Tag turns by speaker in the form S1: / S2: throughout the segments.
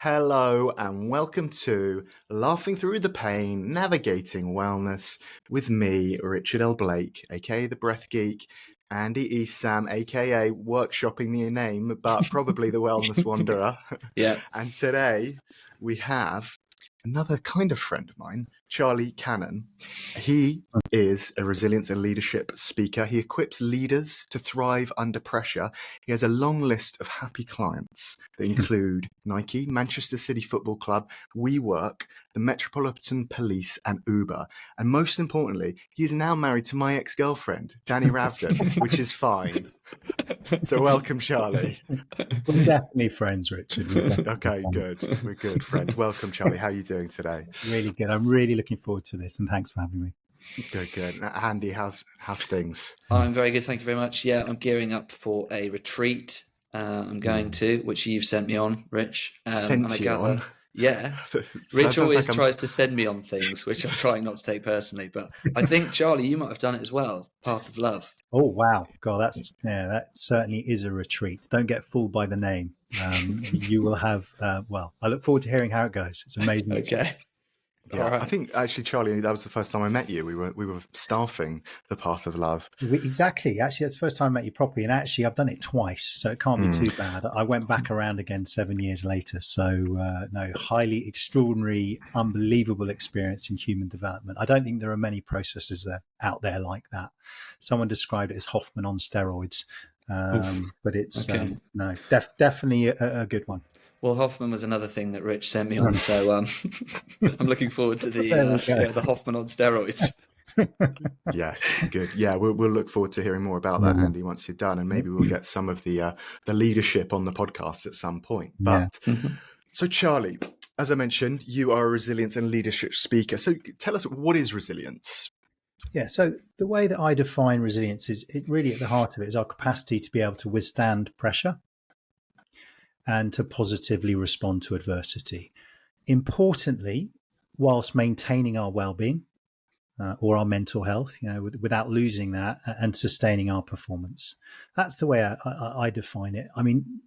S1: Hello and welcome to Laughing Through the Pain, Navigating Wellness with me, Richard L. Blake, aka The Breath Geek, Andy Esam, aka workshopping the name, but probably the Wellness Wanderer.
S2: Yeah.
S1: And today we have another kind of friend of mine, Charlie Cannon. He is a resilience and leadership speaker. He equips leaders to thrive under pressure. He has a long list of happy clients that include Nike, Manchester City Football Club, WeWork, the Metropolitan Police, and Uber. And most importantly, he is now married to my ex-girlfriend, Danny Ravden, which is fine. So welcome, Charlie.
S3: We're definitely friends, Richard.
S1: Okay, good. We're good friends. Welcome, Charlie. How are you doing today?
S3: Really good. I'm really looking forward to this, and thanks for having me.
S1: Good. Andy, how's things?
S2: I'm very good, thank you very much. Yeah, I'm gearing up for a retreat. I'm going to, which you've sent me on, Rich.
S1: Sent you on?
S2: Yeah. Rich always tries to send me on things, which I'm trying not to take personally. But I think, Charlie, you might have done it as well. Path of Love.
S3: Oh, wow. God, that certainly is a retreat. Don't get fooled by the name. You will have, I look forward to hearing how it goes. It's amazing.
S2: Okay.
S1: Yeah,
S2: right.
S1: I think actually, Charlie, that was the first time I met you. We were staffing the Path of Love.
S3: Exactly. Actually, that's the first time I met you properly. And actually, I've done it twice, so it can't be too bad. I went back around again 7 years later. So, highly extraordinary, unbelievable experience in human development. I don't think there are many processes out there like that. Someone described it as Hoffman on steroids. But it's
S2: okay.
S3: Definitely a good one.
S2: Well, Hoffman was another thing that Rich sent me on, so I'm looking forward to the Hoffman on steroids.
S1: Yes, good. Yeah, we'll look forward to hearing more about that, Andy, once you're done, and maybe we'll get some of the leadership on the podcast at some point. But So, Charlie, as I mentioned, you are a resilience and leadership speaker. So, tell us, what is resilience?
S3: Yeah, so the way that I define resilience is it really at the heart of it is our capacity to be able to withstand pressure and to positively respond to adversity. Importantly, whilst maintaining our well-being or our mental health, without losing that and sustaining our performance. That's the way I define it. I mean,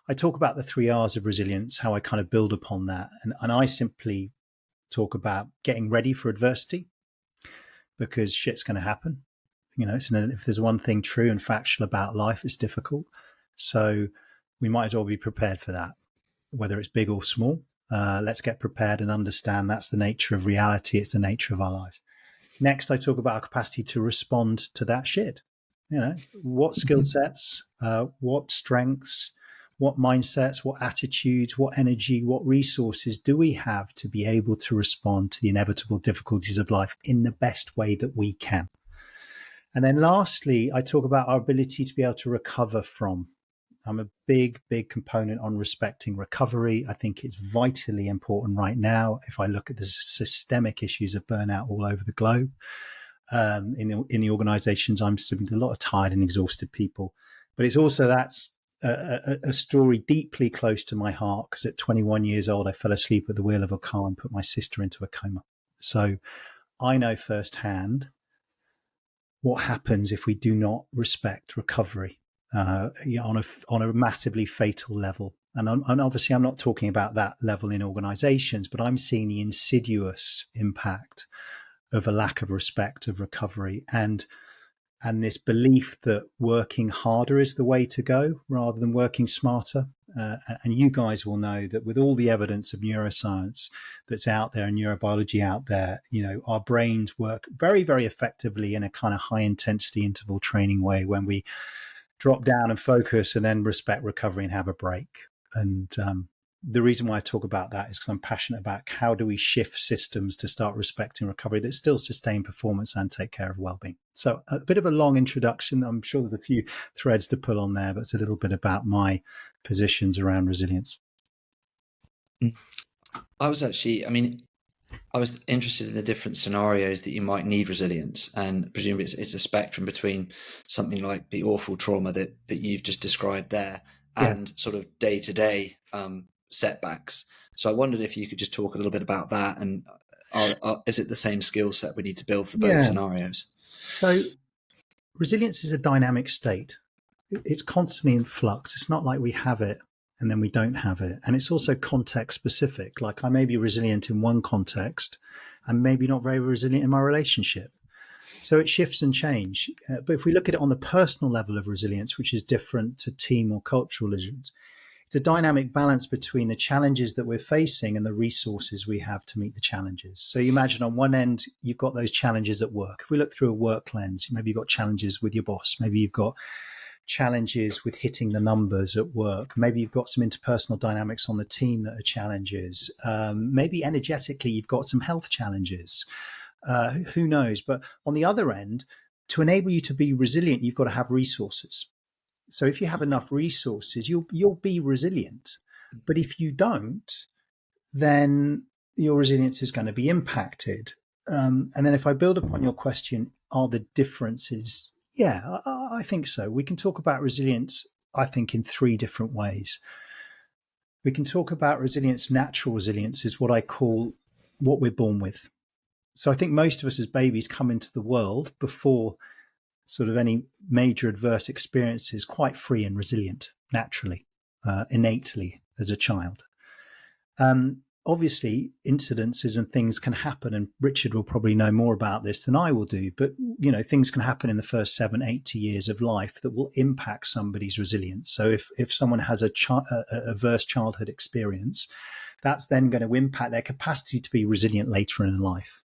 S3: I talk about the 3 R's of resilience, how I kind of build upon that. And I simply talk about getting ready for adversity because shit's going to happen. If there's one thing true and factual about life, it's difficult. So we might as well be prepared for that, whether it's big or small. Let's get prepared and understand that's the nature of reality. It's the nature of our lives. Next, I talk about our capacity to respond to that shit. What skill sets, what strengths, what mindsets, what attitudes, what energy, what resources do we have to be able to respond to the inevitable difficulties of life in the best way that we can? And then lastly, I talk about our ability to be able to recover from. I'm a big component on respecting recovery. I think it's vitally important right now. If I look at the systemic issues of burnout all over the globe, in the organizations I'm speaking to, a lot of tired and exhausted people. But it's also that's a story deeply close to my heart because at 21 years old, I fell asleep at the wheel of a car and put my sister into a coma. So I know firsthand what happens if we do not respect recovery. On a massively fatal level. And obviously I'm not talking about that level in organizations, but I'm seeing the insidious impact of a lack of respect of recovery and this belief that working harder is the way to go rather than working smarter. And you guys will know that with all the evidence of neuroscience that's out there and neurobiology out there, our brains work very, very effectively in a kind of high intensity interval training way when we drop down and focus and then respect recovery and have a break. And the reason why I talk about that is because I'm passionate about how do we shift systems to start respecting recovery that still sustain performance and take care of well-being. So a bit of a long introduction. I'm sure there's a few threads to pull on there, but it's a little bit about my positions around resilience.
S2: I was interested in the different scenarios that you might need resilience, and presumably it's a spectrum between something like the awful trauma that you've just described there and sort of day-to-day setbacks. So I wondered if you could just talk a little bit about that, and is it the same skill set we need to build for both scenarios?
S3: So resilience is a dynamic state. It's constantly in flux. It's not like we have it and then we don't have it. And it's also context specific. Like I may be resilient in one context and maybe not very resilient in my relationship. So it shifts and change. But if we look at it on the personal level of resilience, which is different to team or cultural resilience, it's a dynamic balance between the challenges that we're facing and the resources we have to meet the challenges. So you imagine on one end, you've got those challenges at work. If we look through a work lens, maybe you've got challenges with your boss. Maybe you've got challenges with hitting the numbers at work. Maybe you've got some interpersonal dynamics on the team that are challenges. Maybe energetically, you've got some health challenges. Who knows? But on the other end, to enable you to be resilient, you've got to have resources. So if you have enough resources, you'll be resilient. But if you don't, then your resilience is going to be impacted. And then if I build upon your question, are the differences? Yeah, I think so. We can talk about resilience, I think, in three different ways. We can talk about resilience. Natural resilience is what I call what we're born with. So I think most of us as babies come into the world before sort of any major adverse experiences quite free and resilient, naturally, innately as a child. Obviously, incidences and things can happen, and Richard will probably know more about this than I will do, but things can happen in the first 7-8 years of life that will impact somebody's resilience. So if someone has a adverse childhood experience, that's then going to impact their capacity to be resilient later in life.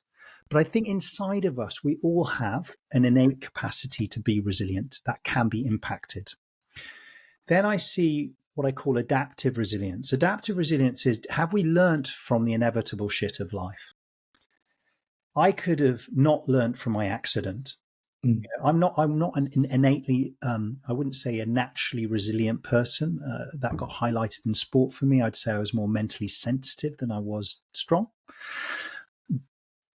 S3: But I think inside of us, we all have an innate capacity to be resilient that can be impacted. Then I see what I call adaptive resilience. Adaptive resilience is, have we learnt from the inevitable shit of life? I could have not learnt from my accident. I'm not an innately, I wouldn't say a naturally resilient person. That got highlighted in sport for me. I'd say I was more mentally sensitive than I was strong.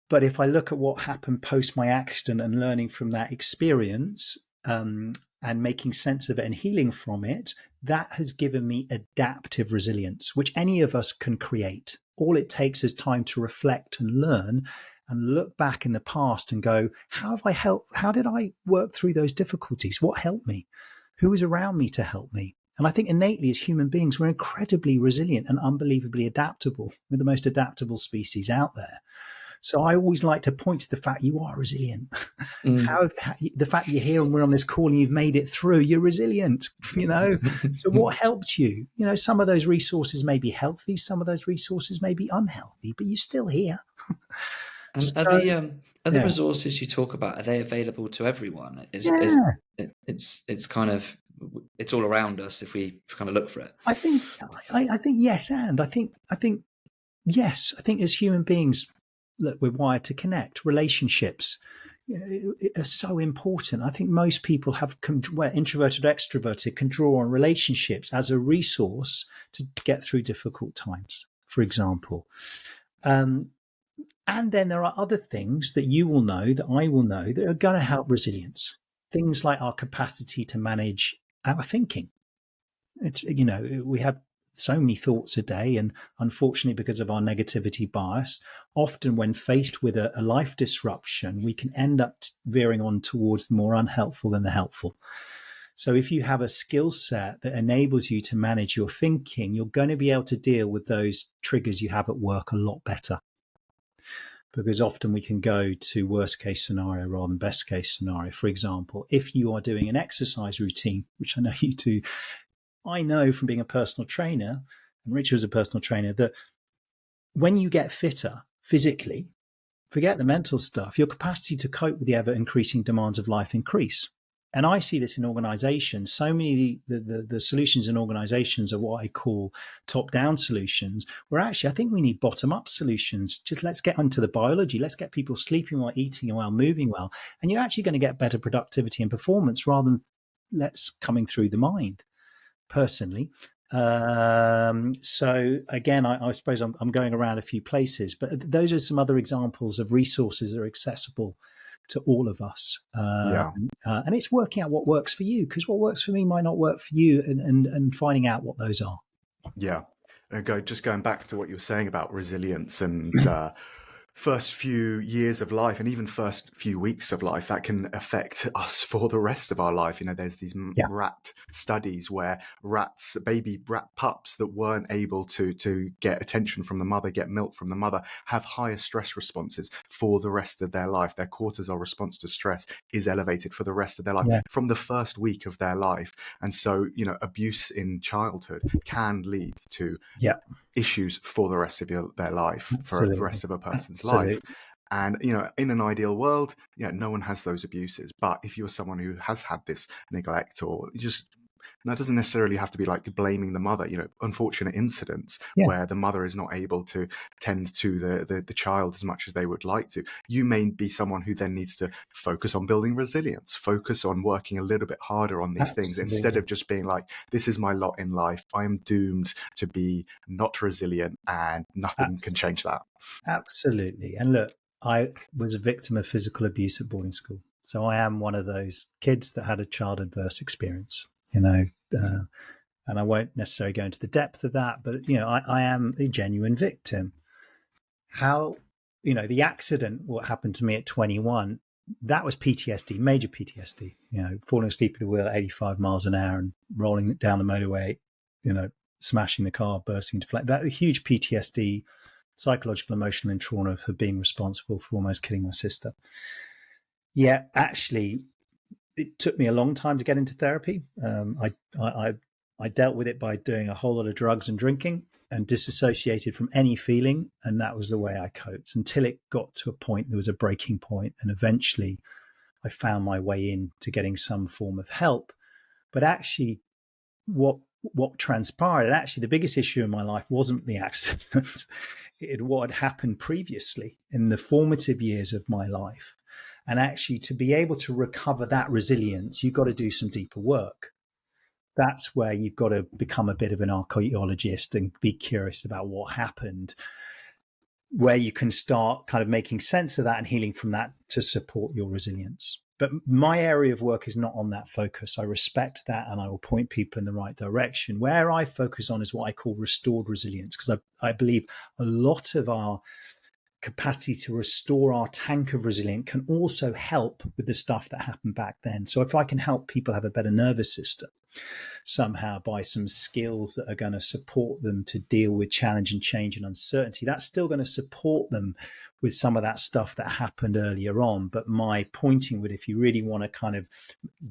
S3: But if I look at what happened post my accident and learning from that experience and making sense of it and healing from it, that has given me adaptive resilience, which any of us can create. All it takes is time to reflect and learn and look back in the past and go, how did I work through those difficulties? What helped me? Who was around me to help me? And I think innately as human beings, we're incredibly resilient and unbelievably adaptable. We're the most adaptable species out there. So I always like to point to the fact you are resilient. How the fact that you're here and we're on this call and you've made it through, you're resilient, So what helped you? Some of those resources may be healthy, some of those resources may be unhealthy, but you're still here.
S2: And
S3: So,
S2: are the resources you talk about, are they available to everyone? It's kind of, it's all around us if we kind of look for it. I
S3: think yes, and I think yes. I think as human beings, look, we're wired to connect. Relationships are so important. I think most people introverted, extroverted, can draw on relationships as a resource to get through difficult times, for example. And then there are other things that you will know, that I will know, that are going to help resilience. Things like our capacity to manage our thinking. We have so many thoughts a day, and unfortunately, because of our negativity bias, often when faced with a life disruption, we can end up veering on towards the more unhelpful than the helpful. So if you have a skill set that enables you to manage your thinking, you're going to be able to deal with those triggers you have at work a lot better. Because often we can go to worst case scenario rather than best case scenario. For example, if you are doing an exercise routine, which I know you do, I know from being a personal trainer, and Richard was a personal trainer, that when you get fitter physically, forget the mental stuff, your capacity to cope with the ever increasing demands of life increase. And I see this in organizations. So many of the solutions in organizations are what I call top-down solutions, where actually I think we need bottom-up solutions. Just let's get onto the biology. Let's get people sleeping well, eating well, moving well. And you're actually going to get better productivity and performance rather than let's coming through the mind, personally. So again, I suppose I'm going around a few places, but those are some other examples of resources that are accessible to all of us. And it's working out what works for you, because what works for me might not work for you, and finding out what those are.
S1: Yeah. Just going back to what you were saying about resilience and first few years of life and even first few weeks of life, that can affect us for the rest of our life. There's these
S3: Yeah.
S1: rat studies where baby rat pups that weren't able to get attention from the mother, get milk from the mother, have higher stress responses for the rest of their life. Their cortisol response to stress is elevated for the rest of their life from the first week of their life. And so, abuse in childhood can lead to issues for the rest of their life, for the rest of a person's life. And, in an ideal world, no one has those abuses. But if you're someone who has had this neglect, or just, that doesn't necessarily have to be like blaming the mother, unfortunate incidents where the mother is not able to tend to the child as much as they would like to. You may be someone who then needs to focus on building resilience, focus on working a little bit harder on these things, instead of just being like, this is my lot in life. I am doomed to be not resilient and nothing can change that.
S3: Absolutely. And look, I was a victim of physical abuse at boarding school. So I am one of those kids that had a child adverse experience, and I won't necessarily go into the depth of that, but, I am a genuine victim. How, the accident, what happened to me at 21, that was PTSD, major PTSD, falling asleep at a wheel at 85 miles an hour and rolling down the motorway, smashing the car, bursting into flames. That huge PTSD, psychological, emotional, and trauma have been responsible for almost killing my sister. Yeah, actually, it took me a long time to get into therapy. I dealt with it by doing a whole lot of drugs and drinking and disassociated from any feeling. And that was the way I coped until it got to a point, there was a breaking point. And eventually I found my way into getting some form of help. But actually, what transpired, and actually the biggest issue in my life wasn't the accident. What had happened previously in the formative years of my life. And actually, to be able to recover that resilience, you've got to do some deeper work. That's where you've got to become a bit of an archaeologist and be curious about what happened, where you can start kind of making sense of that and healing from that to support your resilience. But my area of work is not on that focus. I respect that, and I will point people in the right direction. Where I focus on is what I call restored resilience, because I believe a lot of our capacity to restore our tank of resilience can also help with the stuff that happened back then. So if I can help people have a better nervous system somehow by some skills that are going to support them to deal with challenge and change and uncertainty, that's still going to support them with some of that stuff that happened earlier on. But my pointing would, if you really want to kind of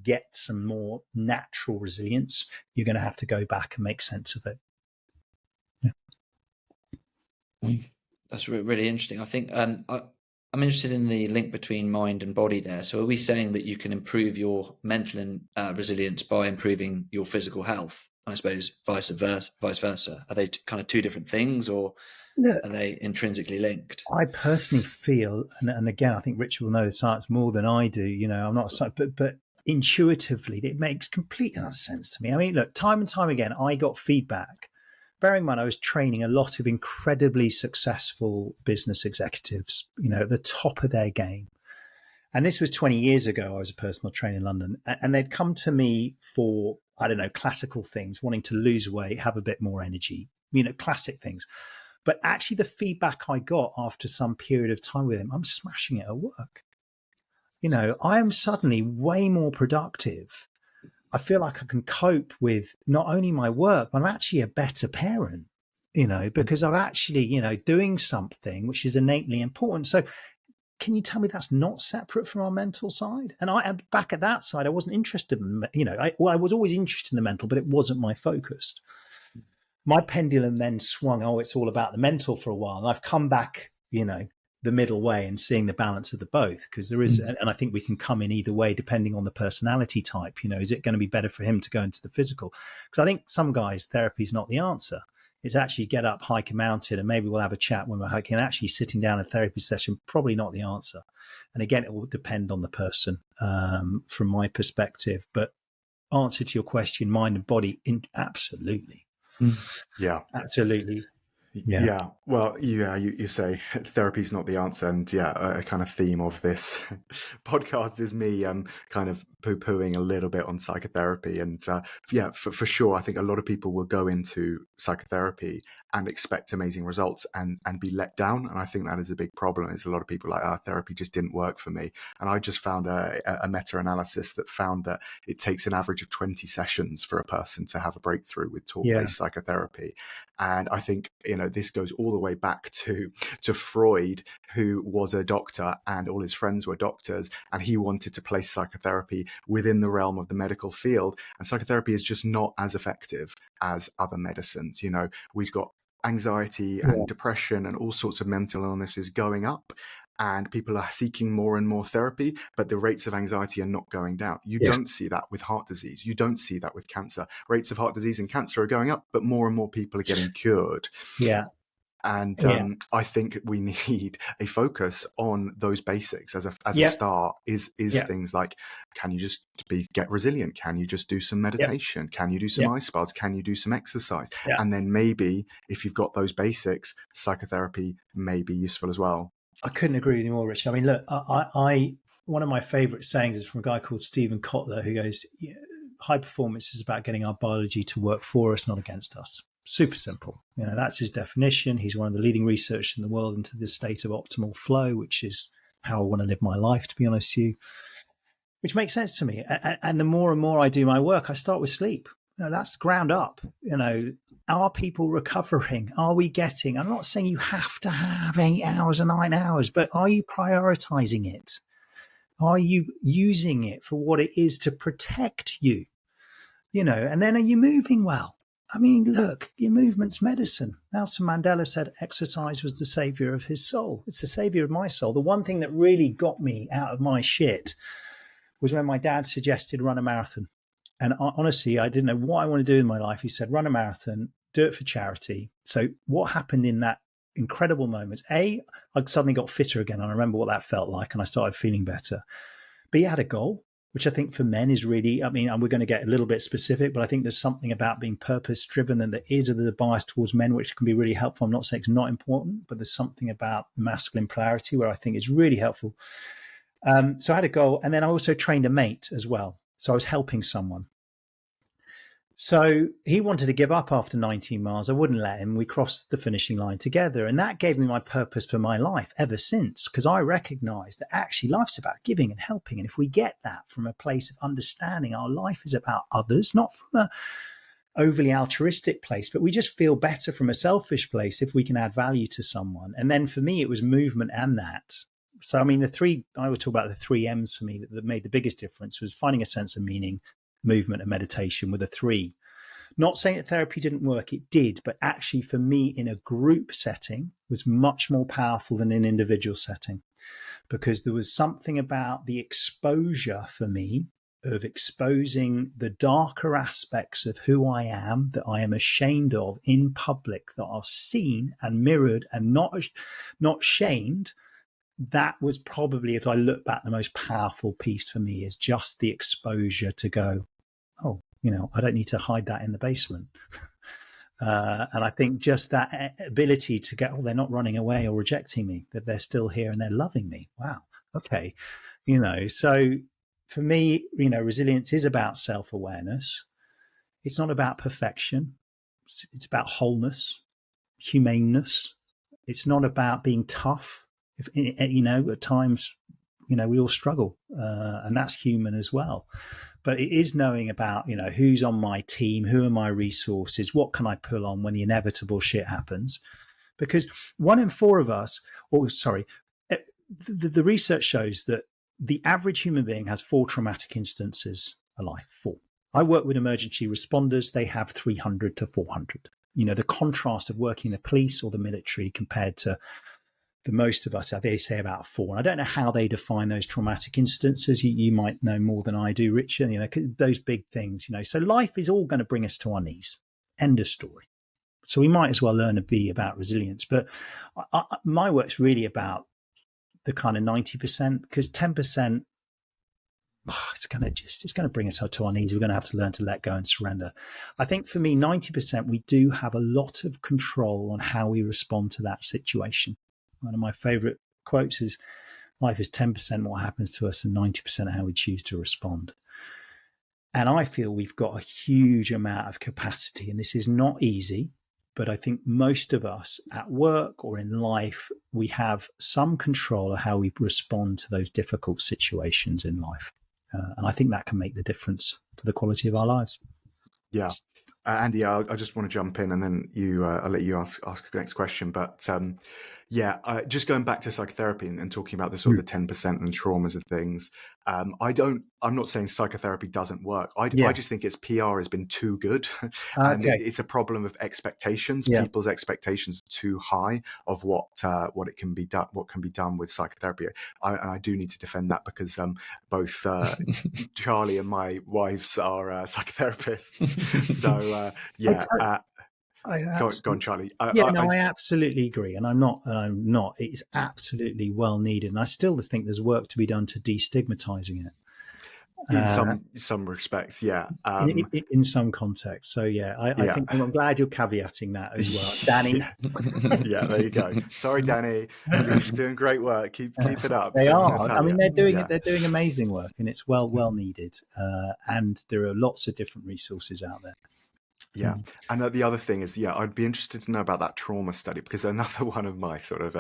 S3: get some more natural resilience, you're going to have to go back and make sense of it.
S2: Yeah. That's really interesting. I think I'm interested in the link between mind and body there. So are we saying that you can improve your mental and resilience by improving your physical health? I suppose vice versa. Are they kind of two different things, or are they intrinsically linked?
S3: I personally feel, and again, I think Richard will know the science more than I do. I'm not, but intuitively, it makes complete sense to me. I mean, look, time and time again, I got feedback. Bearing in mind, I was training a lot of incredibly successful business executives, at the top of their game. And this was 20 years ago. I was a personal trainer in London, and they'd come to me for, I don't know, classical things, wanting to lose weight, have a bit more energy, classic things. But actually the feedback I got after some period of time with them, I'm smashing it at work. I am suddenly way more productive. I feel like I can cope with not only my work, but I'm actually a better parent, because I'm actually, doing something which is innately important. So can you tell me that's not separate from our mental side? And I back at that side, I wasn't interested in, I was always interested in the mental, but it wasn't my focus. My pendulum then swung, it's all about the mental for a while. And I've come back, the middle way and seeing the balance of the both, because there is, and I think we can come in either way depending on the personality type. Is it going to be better for him to go into the physical? Because I think some guys, therapy is not the answer. It's actually get up, hike a mountain, and maybe we'll have a chat when we're hiking. Actually sitting down a therapy session, probably not the answer. And again, it will depend on the person from my perspective. But answer to your question, mind and body, absolutely.
S1: Yeah,
S3: absolutely.
S1: Yeah. Well, you say therapy is not the answer, and a kind of theme of this podcast is me kind of poo-pooing a little bit on psychotherapy, and for sure, I think a lot of people will go into psychotherapy and expect amazing results and be let down. And I think that is a big problem. There's a lot of people like, therapy just didn't work for me. And I just found a meta-analysis that found that it takes an average of 20 sessions for a person to have a breakthrough with talk-based psychotherapy. And I think, this goes all the way back to Freud, who was a doctor and all his friends were doctors, and he wanted to place psychotherapy within the realm of the medical field. And psychotherapy is just not as effective as other medicines. We've got anxiety and depression and all sorts of mental illnesses going up, and people are seeking more and more therapy, but the rates of anxiety are not going down. You don't see that with heart disease. You don't see that with cancer. Rates of heart disease and cancer are going up, but more and more people are getting cured. And I think we need a focus on those basics as a start. Is things like, can you just get resilient? Can you just do some meditation? Can you do some ice baths? Can you do some exercise? And then maybe if you've got those basics, psychotherapy may be useful as well.
S3: I couldn't agree with you more, Richard. I mean, look, I one of my favorite sayings is from a guy called Stephen Kotler, who goes, high performance is about getting our biology to work for us, not against us. Super simple. That's his definition. He's one of the leading researchers in the world into this state of optimal flow, which is how I want to live my life, to be honest with you, which makes sense to me. And the more and more I do my work, I start with sleep. That's ground up. Are people recovering? Are we getting, I'm not saying you have to have 8 hours or 9 hours, but are you prioritizing it? Are you using it for what it is to protect you? And then are you moving well? I mean, look, your movement's medicine. Nelson Mandela said exercise was the savior of his soul. It's the savior of my soul. The one thing that really got me out of my shit was when my dad suggested run a marathon. And honestly, I didn't know what I want to do in my life. He said, run a marathon, do it for charity. So what happened in that incredible moment? I suddenly got fitter again. I remember what that felt like, and I started feeling better. But he had a goal, which I think for men is really, we're going to get a little bit specific, but I think there's something about being purpose-driven, and there is a bias towards men, which can be really helpful. I'm not saying it's not important, but there's something about masculine polarity where I think it's really helpful. So I had a goal, and then I also trained a mate as well. So I was helping someone. So he wanted to give up after 19 miles. I wouldn't let him. We crossed the finishing line together. And that gave me my purpose for my life ever since, because I recognized that actually life's about giving and helping. And if we get that from a place of understanding our life is about others, not from a overly altruistic place, but we just feel better from a selfish place if we can add value to someone. And then for me, it was movement and that. So, I would talk about the 3 M's for me that made the biggest difference was finding a sense of meaning, movement and meditation with a 3. Not saying that therapy didn't work, it did, but actually for me in a group setting was much more powerful than an individual setting, because there was something about the exposure for me of exposing the darker aspects of who I am that I am ashamed of in public, that are seen and mirrored and not shamed. That was probably, if I look back, the most powerful piece for me is just the exposure to go, I don't need to hide that in the basement. And I think just that ability to get, they're not running away or rejecting me, that they're still here and they're loving me. Wow. Okay. So for me, resilience is about self-awareness. It's not about perfection. It's about wholeness, humaneness. It's not about being tough. At times, we all struggle, and that's human as well. But it is knowing about, who's on my team, who are my resources, what can I pull on when the inevitable shit happens? Because 1 in 4 of us, the research shows that the average human being has 4 traumatic instances a life. 4. I work with emergency responders. They have 300 to 400. The contrast of working in the police or the military compared to the most of us, they say about 4. And I don't know how they define those traumatic instances. You might know more than I do, Richard. Those big things, So life is all going to bring us to our knees. End of story. So we might as well learn to be about resilience. But my work's really about the kind of 90%, because 10%, it's going to bring us to our knees. We're going to have to learn to let go and surrender. I think for me, 90%, we do have a lot of control on how we respond to that situation. One of my favorite quotes is, life is 10% what happens to us and 90% how we choose to respond. And I feel we've got a huge amount of capacity, and this is not easy, but I think most of us at work or in life, we have some control of how we respond to those difficult situations in life. And I think that can make the difference to the quality of our lives.
S1: Yeah. Andy, I just want to jump in, and then I'll let you ask the next question. But just going back to psychotherapy and talking about the sort of the 10% and traumas and things. I'm not saying psychotherapy doesn't work. I just think its PR has been too good, and it's a problem of expectations.
S3: Yeah.
S1: People's expectations are too high of what it can be done, what can be done with psychotherapy. And I do need to defend that, because both Charlie and my wives are psychotherapists. So go on, Charlie.
S3: I absolutely agree, and I'm not. It's absolutely well needed, and I still think there's work to be done to destigmatizing it.
S1: In some respects, yeah.
S3: In some contexts. So I think I'm glad you're caveating that as well, Danny.
S1: Yeah, there you go. Sorry, Danny. You're doing great work. Keep it up.
S3: They are. I mean, they're doing it. They're doing amazing work, and it's well needed. And there are lots of different resources out there.
S1: Yeah. And the other thing is, I'd be interested to know about that trauma study, because another one of my sort of,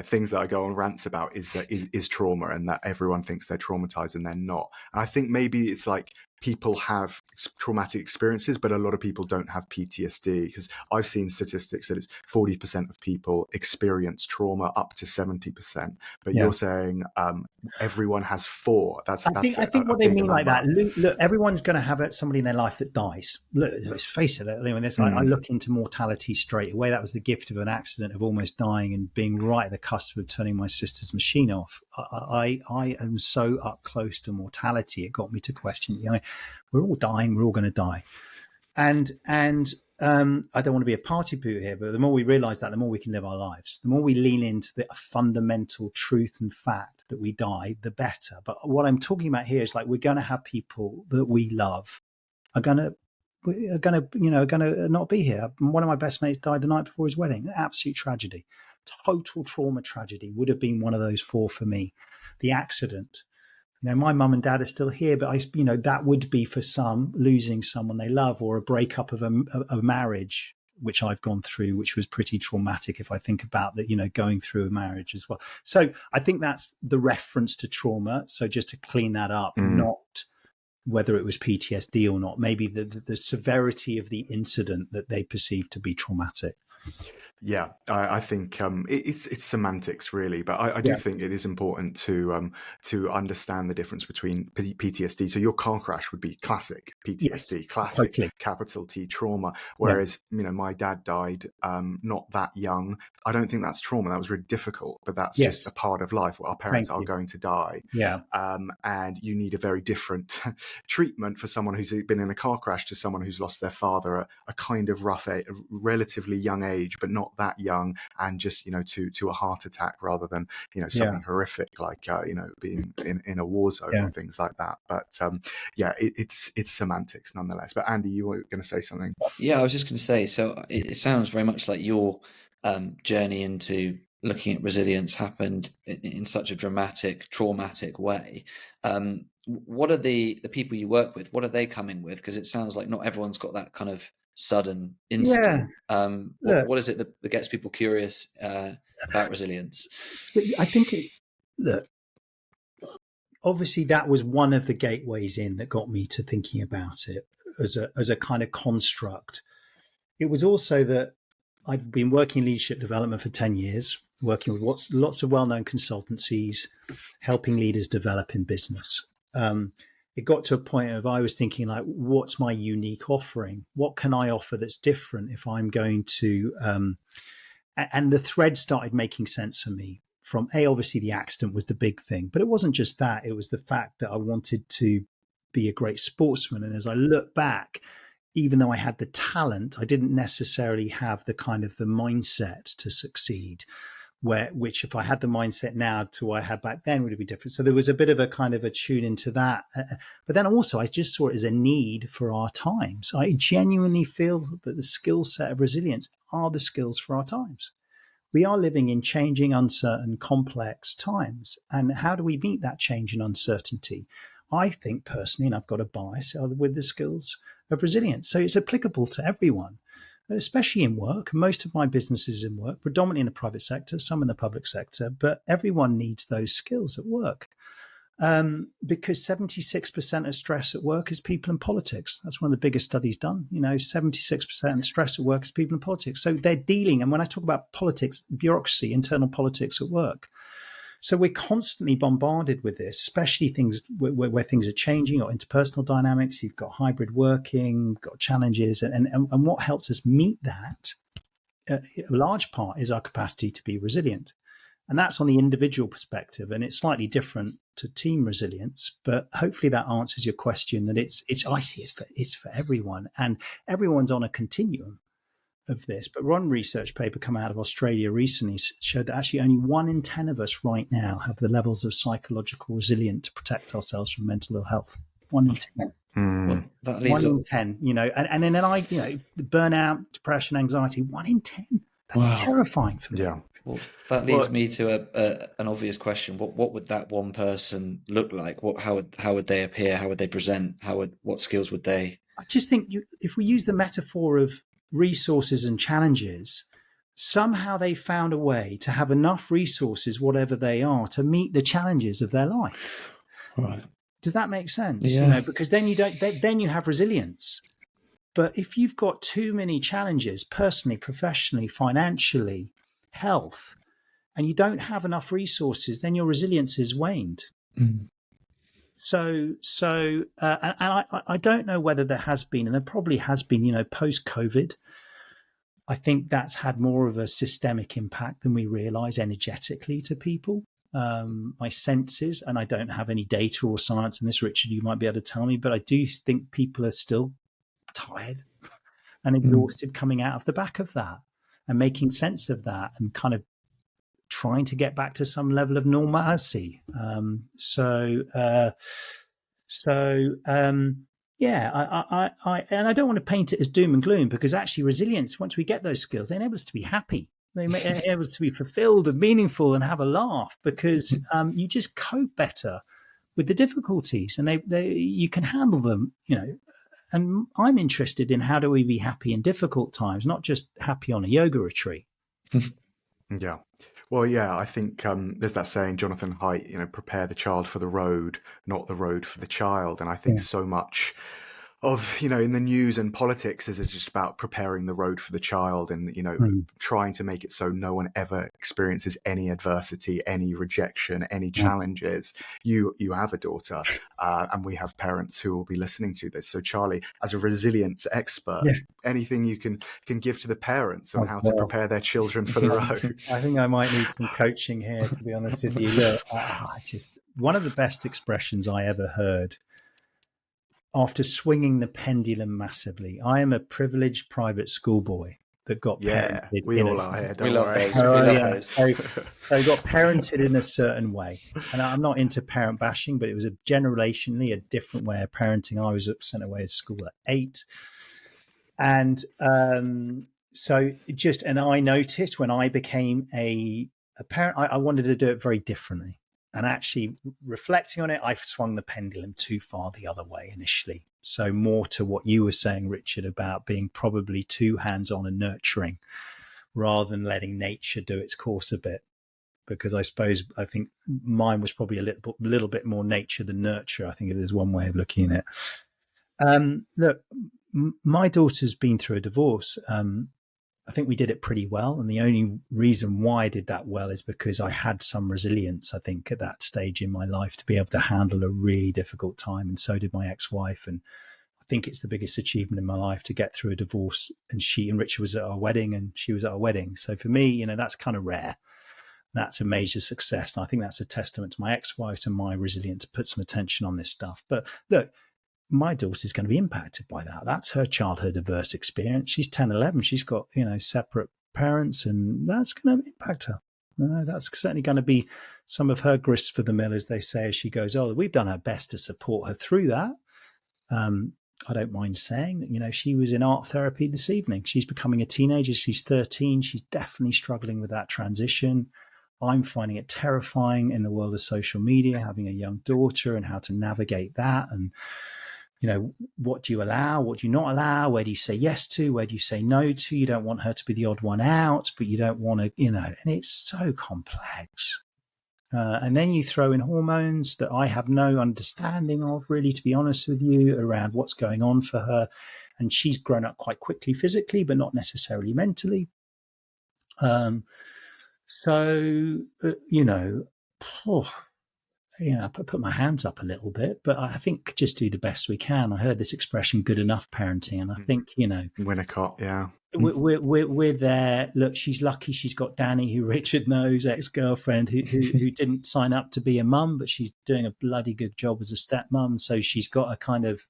S1: things that I go on rants about is trauma, and that everyone thinks they're traumatized and they're not. And I think maybe it's like people have traumatic experiences, but a lot of people don't have PTSD, because I've seen statistics that it's 40% of people experience trauma, up to 70%. But you're saying everyone has 4. I think
S3: what they mean like that. Look, everyone's going to have somebody in their life that dies. Look, let's face it. I look into mortality straight away. That was the gift of an accident, of almost dying and being right at the cusp of turning my sister's machine off. I am so up close to mortality. It got me to question, we're all dying. We're all going to die. And I don't want to be a party pooper here, but the more we realize that, the more we can live our lives. The more we lean into the fundamental truth and fact that we die, the better. But what I'm talking about here is, like, we're going to have people that we love are going to not be here. One of my best mates died the night before his wedding. An absolute tragedy. Total trauma tragedy would have been one of those 4 for me. The accident. My mum and dad are still here, but that would be, for some, losing someone they love, or a breakup of a marriage, which I've gone through, which was pretty traumatic if I think about that, going through a marriage as well. So I think that's the reference to trauma. So just to clean that up, not whether it was PTSD or not, maybe the severity of the incident that they perceive to be traumatic.
S1: Yeah, I think it's semantics, really, but I do think it is important to understand the difference between PTSD. So your car crash would be classic PTSD, classic
S3: totally.
S1: capital T trauma. Whereas my dad died not that young. I don't think that's trauma. That was really difficult, but that's just a part of life. Our parents are going to die.
S3: Yeah.
S1: And you need a very different treatment for someone who's been in a car crash to someone who's lost their father at a kind of relatively young age, but not that young, and just to a heart attack, rather than something horrific like being in a war zone or things like that. But it's semantics nonetheless. But Andy, you were going to say something.
S2: I was just going to say, so it sounds very much like your journey into looking at resilience happened in such a dramatic, traumatic way. What are the people you work with, what are they coming with? Because it sounds like not everyone's got that kind of sudden instant. What is it that gets people curious about resilience?
S3: I think obviously that was one of the gateways in that got me to thinking about it as a kind of construct. It was also that I'd been working in leadership development for 10 years, working with lots of well-known consultancies, helping leaders develop in business. It got to a point of I was thinking, like, what's my unique offering? What can I offer that's different if I'm going to... and the thread started making sense for me. From obviously the accident was the big thing, but it wasn't just that. It was the fact that I wanted to be a great sportsman. And as I look back, even though I had the talent, I didn't necessarily have the kind of the mindset to succeed. Which if I had the mindset now to what I had back then would it be different. So there was a bit of a kind of a tune into that. But then also I just saw it as a need for our times. I genuinely feel that the skill set of resilience are the skills for our times. We are living in changing, uncertain, complex times. And how do we meet that change and uncertainty? I think personally, and I've got a bias, with the skills of resilience. So it's applicable to everyone. especially in work. Most of my business is in work, predominantly in the private sector, some in the public sector, but everyone needs those skills at work. Because 76% of stress at work is people in politics. That's one of the biggest studies done. 76% of stress at work is people in politics. So they're dealing, and when I talk about politics, bureaucracy, internal politics at work. So we're constantly bombarded with this, especially things where things are changing, or interpersonal dynamics. You've got hybrid working, you've got challenges, and what helps us meet that, a large part, is our capacity to be resilient. And that's on the individual perspective, and it's slightly different to team resilience. But hopefully that answers your question. That I see it's for everyone, and everyone's on a continuum of this. But one research paper come out of Australia recently showed that actually only 1 in 10 of us right now have the levels of psychological resilience to protect ourselves from mental ill health. 1 in 10.
S2: Well, that leaves
S3: 1 in 10, and then burnout, depression, anxiety, 1 in 10. That's terrifying for me.
S1: Yeah.
S2: Well, that leads me to an obvious question. What would that one person look like? How would they appear? How would they present? What skills would they?
S3: I just think if we use the metaphor of resources and challenges, somehow they found a way to have enough resources, whatever they are, to meet the challenges of their life.
S2: Right.
S3: Does that make sense?
S2: Yeah.
S3: Because then you have resilience. But if you've got too many challenges, personally, professionally, financially, health, and you don't have enough resources, then your resilience is waned.
S2: Mm.
S3: So, and I don't know whether there has been, and there probably has been, post-COVID. I think that's had more of a systemic impact than we realize energetically to people. My senses, and I don't have any data or science in this, Richard, you might be able to tell me, but I do think people are still tired and exhausted coming out of the back of that, and making sense of that, and kind of trying to get back to some level of normalcy. And I don't want to paint it as doom and gloom, because actually resilience, once we get those skills, they enable us to be happy. They enable us to be fulfilled and meaningful and have a laugh, because you just cope better with the difficulties, and you can handle them, And I'm interested in, how do we be happy in difficult times, not just happy on a yoga retreat.
S1: Yeah. Well, yeah, I think there's that saying, Jonathan Haidt, prepare the child for the road, not the road for the child. And I think so much of, in the news and politics is just about preparing the road for the child, and, trying to make it so no one ever experiences any adversity, any rejection, any challenges. You have a daughter, and we have parents who will be listening to this. So Charlie, as a resilience expert, anything you can give to the parents on how to prepare their children for the road?
S3: I think I might need some coaching here, to be honest with you. Look, one of the best expressions I ever heard, after swinging the pendulum massively. I am a privileged private schoolboy that got parented.
S1: We all are here.
S2: We love those.
S3: So got parented in a certain way. And I'm not into parent bashing, but it was generationally a different way of parenting. I was sent away to school at 8. And and I noticed when I became a parent, I wanted to do it very differently. And actually, reflecting on it, I swung the pendulum too far the other way initially. So more to what you were saying, Richard, about being probably too hands-on and nurturing, rather than letting nature do its course a bit. Because I think mine was probably a little bit more nature than nurture. I think there's one way of looking at it. Look, my daughter's been through a divorce. I think we did it pretty well. And the only reason why I did that well is because I had some resilience, I think, at that stage in my life to be able to handle a really difficult time. And so did my ex-wife. And I think it's the biggest achievement in my life to get through a divorce. And she and Richard was at our wedding, and she was at our wedding. So for me, that's kind of rare. That's a major success. And I think that's a testament to my ex-wife and my resilience to put some attention on this stuff. But look, my daughter's going to be impacted by that. That's her childhood adverse experience. She's 10, 11. She's got, separate parents, and that's going to impact her. That's certainly going to be some of her grist for the mill, as they say, as she goes older. We've done our best to support her through that. I don't mind saying that, she was in art therapy this evening. She's becoming a teenager. She's 13. She's definitely struggling with that transition. I'm finding it terrifying in the world of social media, having a young daughter and how to navigate that. And what do you allow? What do you not allow? Where do you say yes to? Where do you say no to? You don't want her to be the odd one out, but you don't want to, and it's so complex. And then you throw in hormones that I have no understanding of, really, to be honest with you, around what's going on for her. And she's grown up quite quickly physically, but not necessarily mentally. I put my hands up a little bit, but I think just do the best we can. I heard this expression, good enough parenting. And I think,
S1: Winnicott, yeah.
S3: We're there. Look, she's lucky she's got Danny, who Richard knows, ex-girlfriend, who didn't sign up to be a mum, but she's doing a bloody good job as a stepmom. So she's got a kind of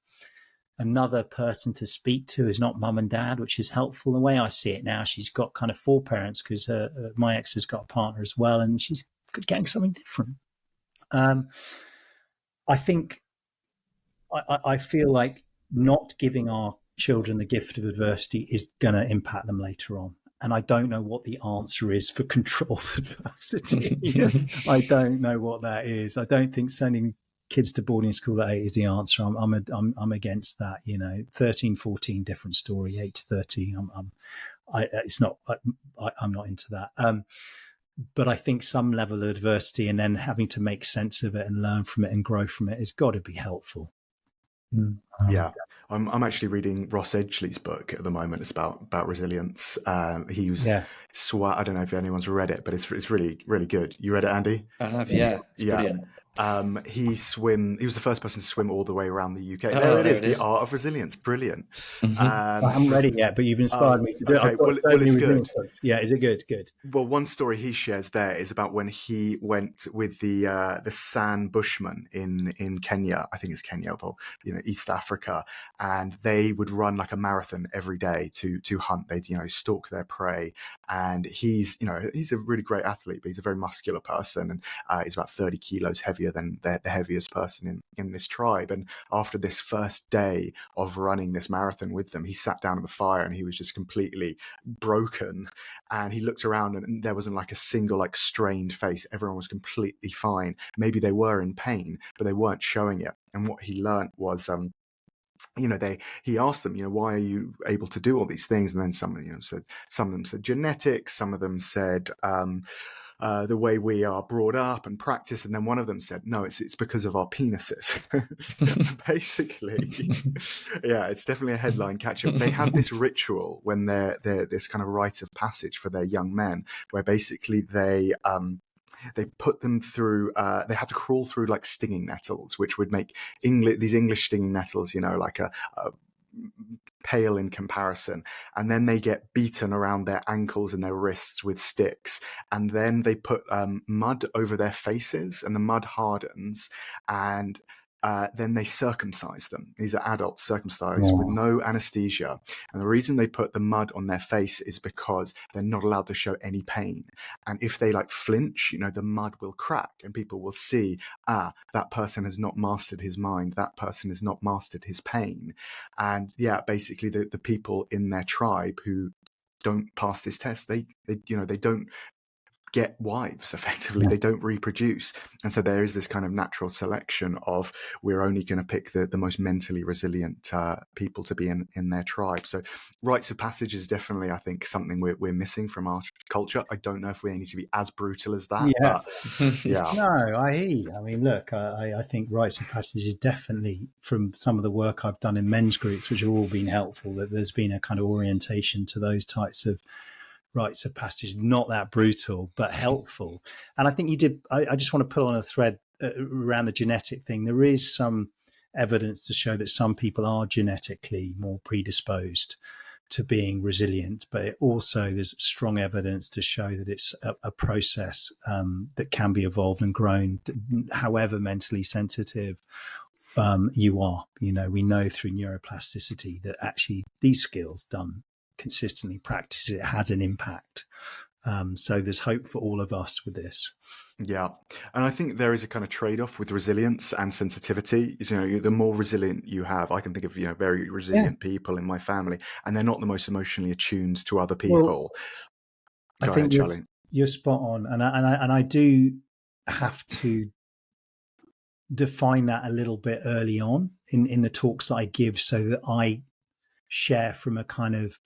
S3: another person to speak to who's not mum and dad, which is helpful. The way I see it now, she's got kind of 4 parents because my ex has got a partner as well, and she's getting something different. I think I feel like not giving our children the gift of adversity is going to impact them later on. And I don't know what the answer is for controlled adversity. I don't know what that is. I don't think sending kids to boarding school at 8 is the answer. I'm against that. 13, 14, different story. 8 to 13. I'm not into that. But I think some level of adversity and then having to make sense of it and learn from it and grow from it has got to be helpful.
S1: Yeah, I'm actually reading Ross Edgley's book at the moment. It's about resilience. He was I don't know if anyone's read it, but it's really, really good. You read it, Andy?
S2: I have, yeah. It's brilliant.
S1: He was the first person to swim all the way around the UK.
S2: There it is.
S1: The art of resilience. Brilliant.
S3: I haven't read it yet, but you've inspired me to do it. I've got
S1: it's good.
S3: Yeah, is it good? Good.
S1: Well, one story he shares there is about when he went with the San Bushmen in Kenya. I think it's Kenya, or East Africa, and they would run like a marathon every day to hunt. They'd stalk their prey, and he's a really great athlete, but he's a very muscular person, and he's about 30 kilos heavier than the heaviest person in this tribe. And after this first day of running this marathon with them, he sat down at the fire and he was just completely broken. And he looked around and there wasn't like a single strained face. Everyone was completely fine. Maybe they were in pain, but they weren't showing it. And what he learned was he asked them, why are you able to do all these things? And then some of them said genetics, some of them said the way we are brought up and practiced, and then one of them said, no, it's because of our penises. Basically, yeah, it's definitely a headline catcher. They have this ritual when they're this kind of rite of passage for their young men, where basically they put them through, they have to crawl through like stinging nettles, which would make these English stinging nettles, like a pale in comparison, and then they get beaten around their ankles and their wrists with sticks, and then they put mud over their faces, and the mud hardens, and then they circumcise them. These are adults circumcised with no anesthesia. And the reason they put the mud on their face is because they're not allowed to show any pain. And if they flinch, the mud will crack and people will see, that person has not mastered his mind. That person has not mastered his pain. And basically the people in their tribe who don't pass this test, they don't get wives effectively. They don't reproduce, and so there is this kind of natural selection of we're only going to pick the most mentally resilient people to be in their tribe. So rites of passage is definitely, I think, something we're missing from our culture. I don't know if we need to be as brutal as that, but
S3: no, I hear you. I mean, look, I think rites of passage is definitely, from some of the work I've done in men's groups, which have all been helpful, that there's been a kind of orientation to those types of rites of passage, not that brutal, but helpful. And I think you did, I just want to put on a thread around the genetic thing. There is some evidence to show that some people are genetically more predisposed to being resilient, but there's strong evidence to show that it's a process that can be evolved and grown, however mentally sensitive you are. We know through neuroplasticity that actually these skills done consistently practice, it has an impact. So there's hope for all of us with this.
S1: Yeah. And I think there is a kind of trade-off with resilience and sensitivity. The more resilient you have, I can think of, very resilient people in my family, and they're not the most emotionally attuned to other people.
S3: I think you're spot on. And I do have to define that a little bit early on in the talks that I give, so that I share from a kind of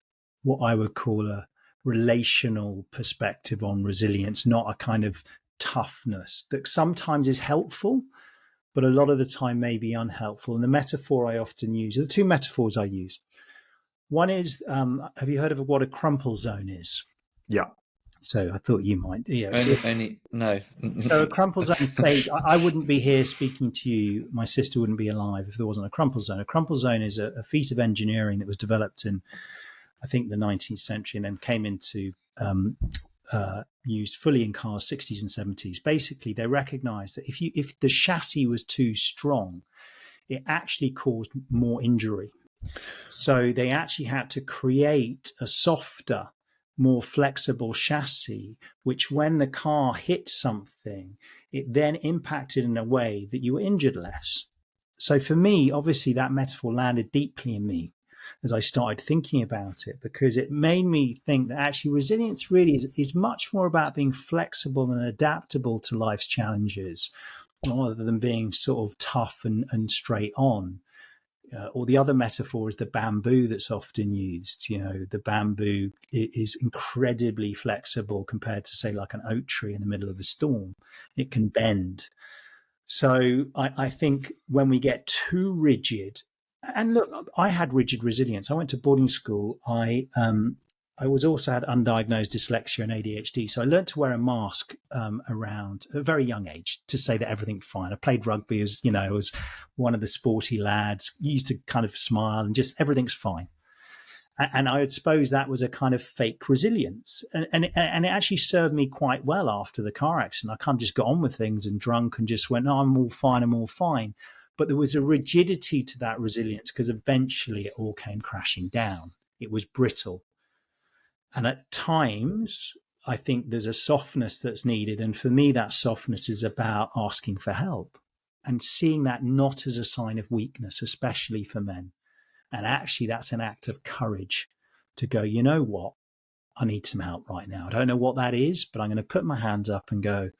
S3: what I would call a relational perspective on resilience, not a kind of toughness that sometimes is helpful, but a lot of the time may be unhelpful. And the metaphor I often use, the two metaphors I use, one is, have you heard of what a crumple zone is?
S1: Yeah.
S3: So I thought you might. Yeah.
S2: Only no.
S3: So a crumple zone, say, I wouldn't be here speaking to you. My sister wouldn't be alive if there wasn't a crumple zone. A crumple zone is a feat of engineering that was developed in, I think, the 19th century, and then came into used fully in cars, 60s and 70s. Basically, they recognized that if the chassis was too strong, it actually caused more injury. So they actually had to create a softer, more flexible chassis, which when the car hit something, it then impacted in a way that you were injured less. So for me, obviously, that metaphor landed deeply in me as I started thinking about it, because it made me think that actually resilience really is much more about being flexible and adaptable to life's challenges, rather than being sort of tough and straight on. Or the other metaphor is the bamboo that's often used. The bamboo is incredibly flexible compared to, say, like an oak tree in the middle of a storm. It can bend. So I think when we get too rigid, and look, I had rigid resilience. I went to boarding school. I was also had undiagnosed dyslexia and ADHD. So I learned to wear a mask around a very young age to say that everything's fine. I played rugby as, I was one of the sporty lads, used to kind of smile and just everything's fine. And I would suppose that was a kind of fake resilience. And it actually served me quite well after the car accident. I kind of just got on with things and drunk and just went, no, I'm all fine. But there was a rigidity to that resilience because eventually it all came crashing down. It was brittle. And at times, I think there's a softness that's needed. And for me, that softness is about asking for help and seeing that not as a sign of weakness, especially for men. And actually, that's an act of courage to go, you know what? I need some help right now. I don't know what that is, but I'm going to put my hands up and go,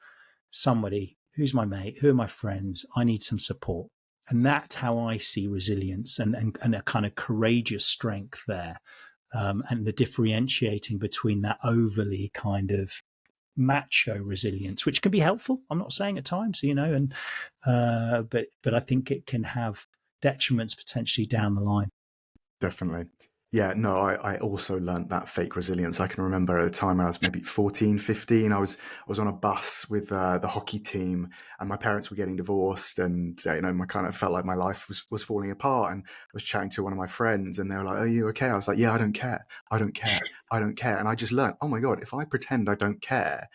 S3: somebody, who's my mate? Who are my friends? I need some support. And that's how I see resilience and a kind of courageous strength there. And the differentiating between that overly kind of macho resilience, which can be helpful. I'm not saying at times, but I think it can have detriments potentially down the line.
S1: Definitely. Yeah, no, I also learnt that fake resilience. I can remember at the time when I was maybe 14, 15, I was on a bus with the hockey team and my parents were getting divorced and, I kind of felt like my life was falling apart. And I was chatting to one of my friends and they were like, are you okay? I was like, yeah, I don't care. And I just learned, oh my God, if I pretend I don't care,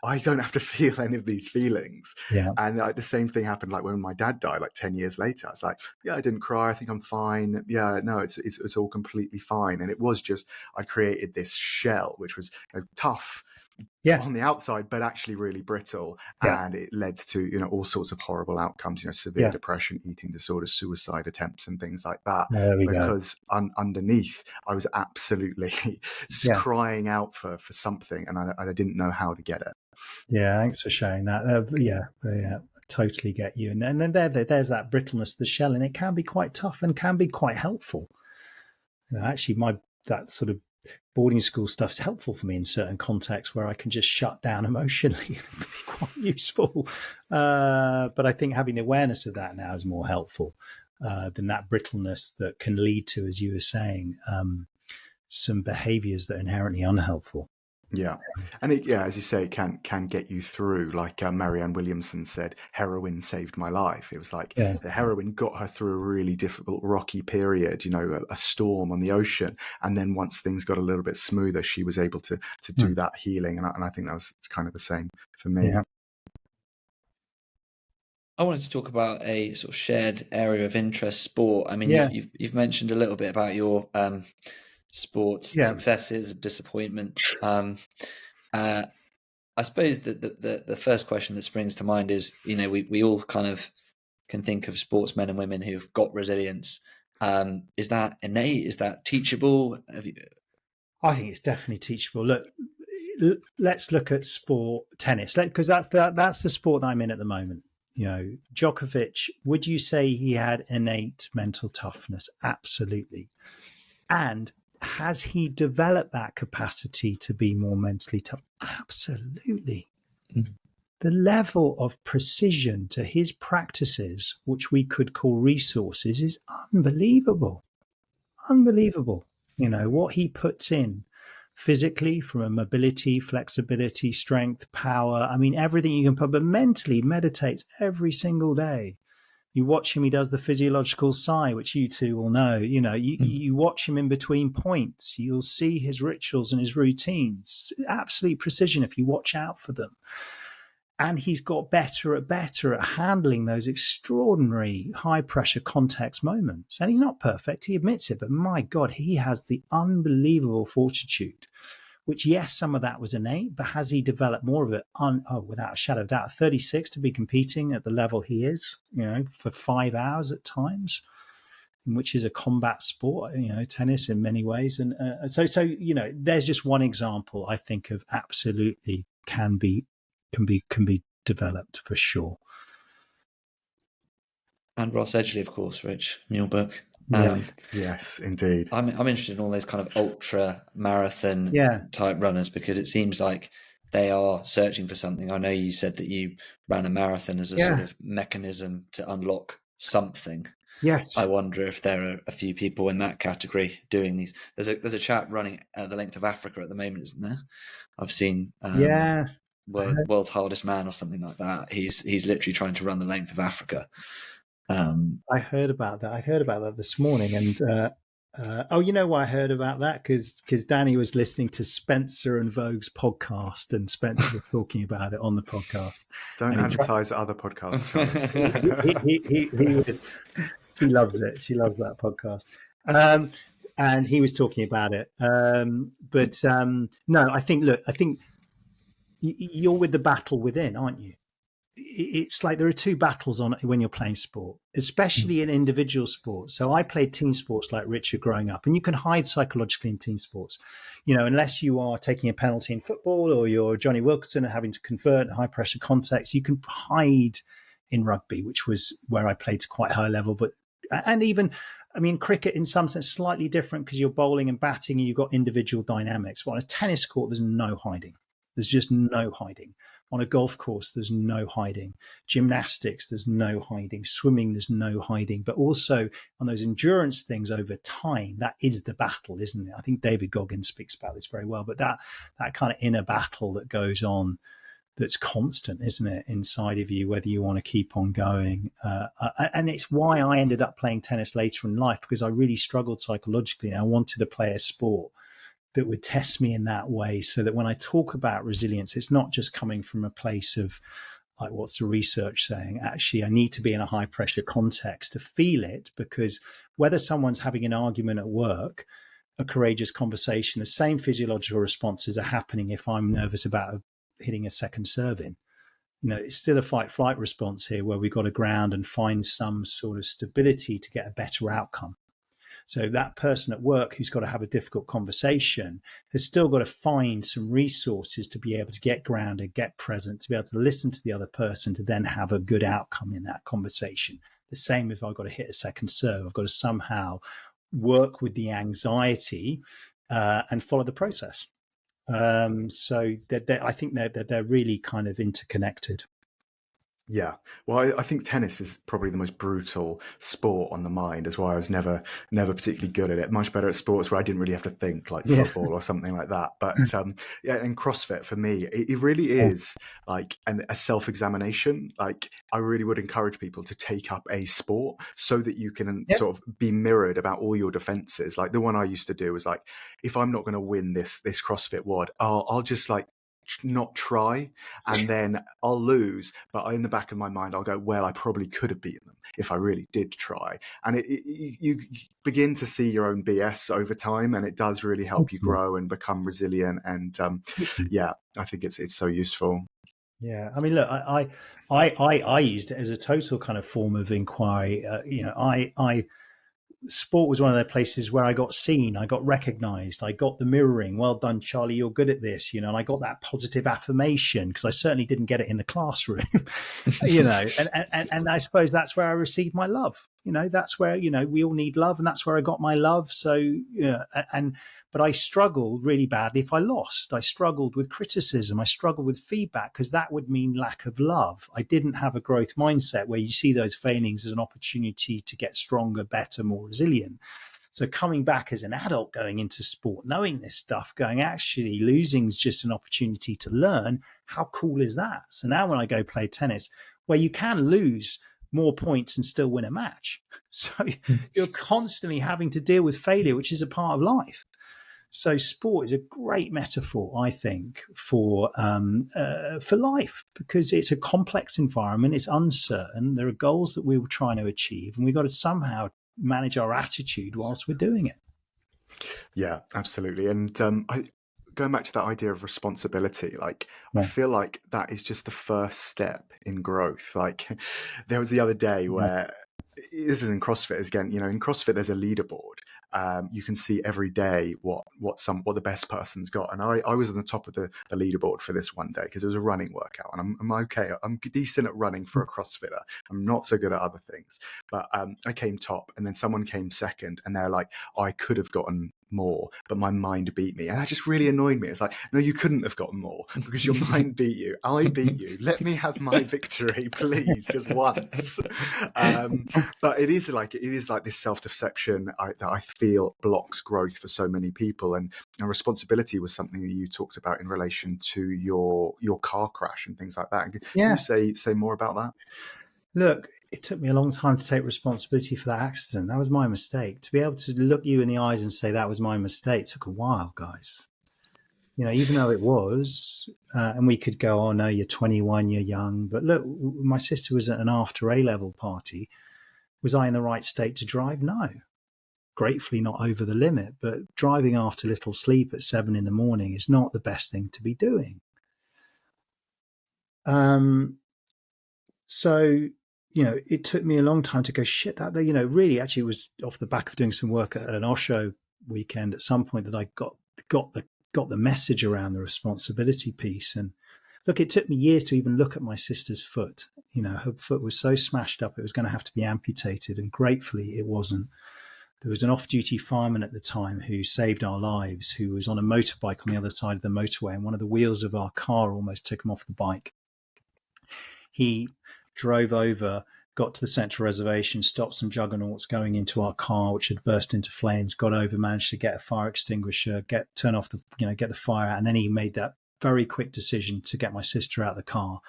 S1: I don't have to feel any of these feelings.
S3: Yeah.
S1: And the same thing happened like when my dad died, like 10 years later. I was like, yeah, I didn't cry. I think I'm fine. Yeah, no, it's all completely fine. And it was just, I created this shell, which was tough on the outside, but actually really brittle.
S3: Yeah.
S1: And it led to, all sorts of horrible outcomes, severe depression, eating disorders, suicide attempts and things like that. Because underneath, I was absolutely crying out for something and I didn't know how to get it.
S3: Yeah, thanks for sharing that. I totally get you. And then there's that brittleness of the shell, and it can be quite tough and can be quite helpful. Actually, that sort of boarding school stuff is helpful for me in certain contexts where I can just shut down emotionally. It can be quite useful. But I think having the awareness of that now is more helpful than that brittleness that can lead to, as you were saying, some behaviors that are inherently unhelpful.
S1: Yeah. And as you say, can get you through. Like Marianne Williamson said, heroin saved my life. It was like the heroin got her through a really difficult, rocky period, a storm on the ocean. And then once things got a little bit smoother, she was able to do that healing. And I think it's kind of the same for me.
S3: Yeah.
S2: I wanted to talk about a sort of shared area of interest, sport. I mean, you've mentioned a little bit about your sports successes and disappointments. I suppose that the first question that springs to mind is, we all kind of can think of sportsmen and women who've got resilience. Is that innate? Is that teachable?
S3: I think it's definitely teachable. Look, let's look at tennis, because that's the sport that I'm in at the moment. Djokovic, would you say he had innate mental toughness? Absolutely. And has he developed that capacity to be more mentally tough? Absolutely.
S2: Mm.
S3: The level of precision to his practices, which we could call resources, is unbelievable. Unbelievable. What he puts in physically from a mobility, flexibility, strength, power. I mean, everything you can put, but mentally meditates every single day. You watch him, he does the physiological sigh, which you two will know. You watch him in between points. You'll see his rituals and his routines. Absolute precision if you watch out for them. And he's got better at handling those extraordinary high-pressure context moments. And he's not perfect, he admits it, but my God, he has the unbelievable fortitude, which, yes, some of that was innate, but has he developed more of it? Without a shadow of doubt. 36 to be competing at the level he is, for 5 hours at times, which is a combat sport, tennis in many ways. And so there's just one example I think of absolutely can be developed for sure.
S2: And Ross Edgley, of course, Rich, in your book.
S1: Yes, indeed.
S2: I'm interested in all those kind of ultra marathon type runners, because it seems like they are searching for something. I know you said that you ran a marathon as a sort of mechanism to unlock something.
S3: Yes.
S2: I wonder if there are a few people in that category doing these. There's a chap running the length of Africa at the moment, isn't there? I've seen World's Hardest Man or something like that. He's literally trying to run the length of Africa.
S3: I heard about that this morning, and you know why I heard about that? Because Danny was listening to Spencer and Vogue's podcast, and Spencer was talking about it on the podcast.
S1: Don't advertise other podcasts.
S3: She loves it. She loves that podcast. And he was talking about it. No, I think you're with the battle within, aren't you? It's like there are two battles on when you're playing sport, especially in individual sports. So I played team sports like Richard growing up, and you can hide psychologically in team sports, unless you are taking a penalty in football or you're Johnny Wilkinson and having to convert in high pressure context. You can hide in rugby, which was where I played to quite high level, and even, cricket in some sense slightly different because you're bowling and batting and you've got individual dynamics. But on a tennis court, there's no hiding. There's just no hiding. On a golf course, there's no hiding. Gymnastics, there's no hiding. Swimming, there's no hiding. But also on those endurance things over time, that is the battle, isn't it? I think David Goggins speaks about this very well. But that kind of inner battle that goes on, that's constant, isn't it, inside of you, whether you want to keep on going. And it's why I ended up playing tennis later in life, because I really struggled psychologically. I wanted to play a sport that would test me in that way, so that when I talk about resilience, it's not just coming from a place of like, what's the research saying? Actually, I need to be in a high pressure context to feel it, because whether someone's having an argument at work, a courageous conversation, the same physiological responses are happening if I'm nervous about hitting a second serve in. It's still a fight-flight response here, where we've got to ground and find some sort of stability to get a better outcome. So that person at work who's got to have a difficult conversation has still got to find some resources to be able to get grounded, get present, to be able to listen to the other person, to then have a good outcome in that conversation. The same if I've got to hit a second serve, I've got to somehow work with the anxiety and follow the process. So I think they're really kind of interconnected.
S1: Yeah, well, I think tennis is probably the most brutal sport on the mind. That's why I was never particularly good at it. Much better at sports where I didn't really have to think, like football or something like that. But and CrossFit for me, it really is like a self-examination. Like, I really would encourage people to take up a sport so that you can sort of be mirrored about all your defenses. Like the one I used to do was like, if I'm not going to win this CrossFit WOD, I'll just like not try, and then I'll lose, but in the back of my mind I'll go, well, I probably could have beaten them if I really did try. And you begin to see your own BS over time, and it does really help you grow and become resilient. And I think it's so useful.
S3: Yeah, I mean, look, I used it as a total kind of form of inquiry. sport was one of the places where I got seen, I got recognized, I got the mirroring. Well done, Charlie, you're good at this, and I got that positive affirmation, because I certainly didn't get it in the classroom, and I suppose that's where I received my love. That's where, we all need love, and that's where I got my love. So, but I struggled really badly if I lost. I struggled with criticism. I struggled with feedback, because that would mean lack of love. I didn't have a growth mindset where you see those failings as an opportunity to get stronger, better, more resilient. So coming back as an adult, going into sport, knowing this stuff, going, actually losing is just an opportunity to learn. How cool is that? So now when I go play tennis, where you can lose more points and still win a match. So you're constantly having to deal with failure, which is a part of life. So sport is a great metaphor, I think, for life, because it's a complex environment. It's uncertain. There are goals that we were trying to achieve, and we've got to somehow manage our attitude whilst we're doing it.
S1: Yeah, absolutely. And going back to that idea of responsibility,
S3: Yeah.
S1: I feel like that is just the first step in growth. Like there was the other day where, this is in CrossFit again, in CrossFit there's a leaderboard. You can see every day what the best person's got, and I was on the top of the leaderboard for this one day because it was a running workout, and I'm okay. I'm decent at running for a CrossFitter. I'm not so good at other things, but I came top, and then someone came second, and they're like, I could have gotten more, but my mind beat me, and that just really annoyed me. It's like, no, you couldn't have gotten more because your mind beat you. I beat you. Let me have my victory, please, just once. But it is like this self-deception that I feel blocks growth for so many people, and responsibility was something that you talked about in relation to your car crash and things like that. Can you say more about that?
S3: Look, it took me a long time to take responsibility for that accident. That was my mistake. To be able to look you in the eyes and say that was my mistake took a while, guys. Even though it was, and we could go, oh no, you're 21, you're young. But look, my sister was at an after A-level party. Was I in the right state to drive? No. Gratefully not over the limit, but driving after little sleep at 7 a.m. is not the best thing to be doing. So, it took me a long time to go, shit, that, really actually was off the back of doing some work at an Osho weekend at some point that I got the message around the responsibility piece. And look, it took me years to even look at my sister's foot. Her foot was so smashed up, it was going to have to be amputated. And gratefully it wasn't. There was an off-duty fireman at the time who saved our lives, who was on a motorbike on the other side of the motorway, and one of the wheels of our car almost took him off the bike. He drove over, got to the central reservation, stopped some juggernauts going into our car, which had burst into flames, got over, managed to get a fire extinguisher, turn off the, get the fire out. And then he made that very quick decision to get my sister out of the car.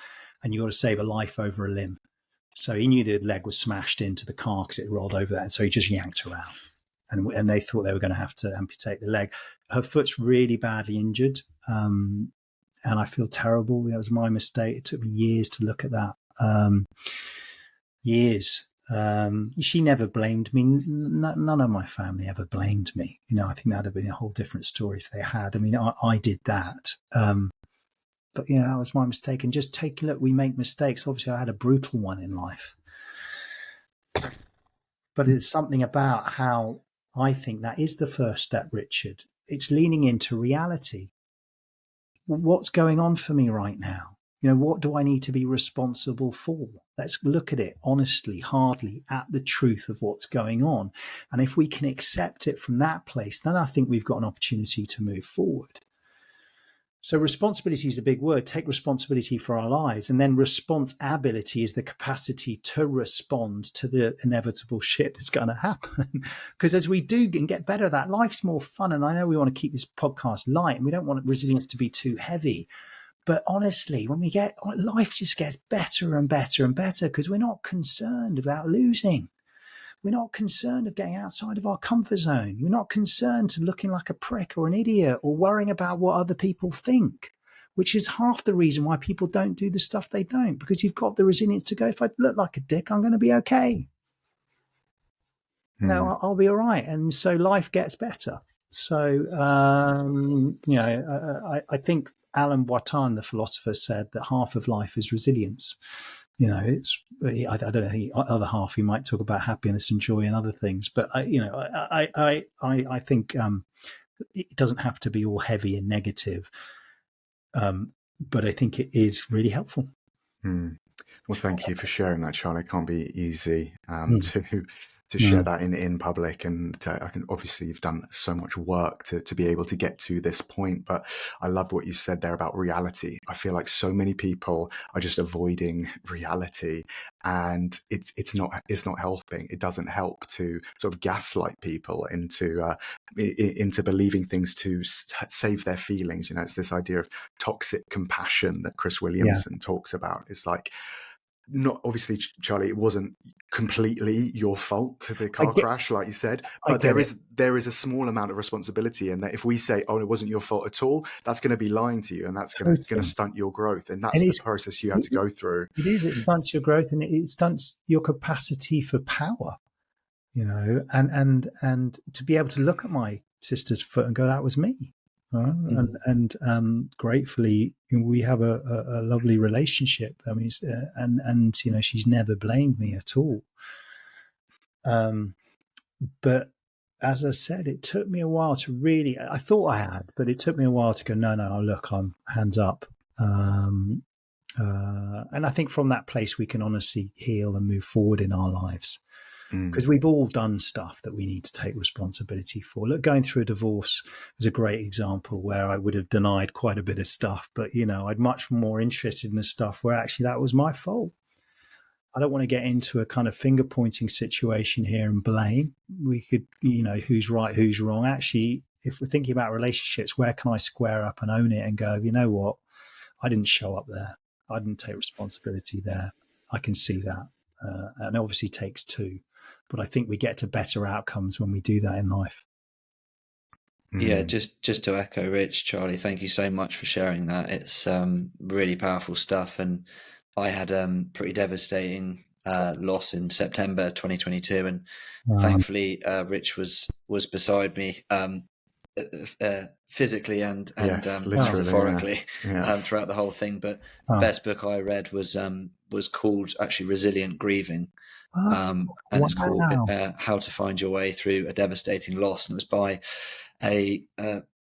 S3: And you got to save a life over a limb. So he knew the leg was smashed into the car because it rolled over that. And so he just yanked her out. And they thought they were going to have to amputate the leg. Her foot's really badly injured. And I feel terrible. That was my mistake. It took me years to look at that. Years. She never blamed me. None of my family ever blamed me. I think that'd have been a whole different story if they had. I mean, I did that. But yeah, that was my mistake. And just take a look, we make mistakes. Obviously, I had a brutal one in life. But it's something about how I think that is the first step, Richard. It's leaning into reality. What's going on for me right now? What do I need to be responsible for? Let's look at it honestly, hardly, at the truth of what's going on. And if we can accept it from that place, then I think we've got an opportunity to move forward. So responsibility is a big word. Take responsibility for our lives. And then responsibility is the capacity to respond to the inevitable shit that's going to happen. Because as we do and get better at that, life's more fun. And I know we want to keep this podcast light and we don't want resilience to be too heavy. But honestly, life just gets better and better and better because we're not concerned about losing. We're not concerned of getting outside of our comfort zone. We're not concerned to looking like a prick or an idiot or worrying about what other people think, which is half the reason why people don't do the stuff they don't, because you've got the resilience to go, if I look like a dick, I'm going to be okay. I'll be all right. And so life gets better. So, I think Alan Boitin, the philosopher, said that half of life is resilience. It's I don't know. The other half you might talk about happiness and joy and other things, but I think it doesn't have to be all heavy and negative, but I think it is really helpful.
S1: Well, thank you for sharing that, Charlie. It can't be easy to share that in public, and I can obviously you've done so much work to be able to get to this point. But I loved what you said there about reality. I feel like so many people are just avoiding reality, and it's not helping. It doesn't help to sort of gaslight people into believing things to save their feelings. It's this idea of toxic compassion that Chris Williamson talks about. It's like, not obviously, Charlie, it wasn't completely your fault, the car crash, like you said, but there is a small amount of responsibility in that. If we say, oh, it wasn't your fault at all, that's going to be lying to you, and that's going to stunt your growth, and that's the process you have to go through.
S3: It stunts your growth, and it stunts your capacity for power, and to be able to look at my sister's foot and go, that was me. And gratefully we have a lovely relationship. I mean, and she's never blamed me at all. But as I said, it took me a while to really. I thought I had, but it took me a while to go. No, look, I'm hands up. And I think from that place we can honestly heal and move forward in our lives. Because we've all done stuff that we need to take responsibility for. Look, going through a divorce is a great example where I would have denied quite a bit of stuff, but I'd much more interested in the stuff where actually that was my fault. I don't want to get into a kind of finger pointing situation here and blame. We could, who's right, who's wrong. Actually, if we're thinking about relationships, where can I square up and own it and go, you know what? I didn't show up there. I didn't take responsibility there. I can see that. And it obviously takes two. But I think we get to better outcomes when we do that in life.
S2: Yeah, just to echo Rich, Charlie, thank you so much for sharing that. It's really powerful stuff. And I had pretty devastating loss in September 2022, and thankfully Rich was beside me physically and metaphorically throughout the whole thing. But the best book I read was called actually Resilient Grieving. And it's called How to Find Your Way Through a Devastating Loss. And it was by a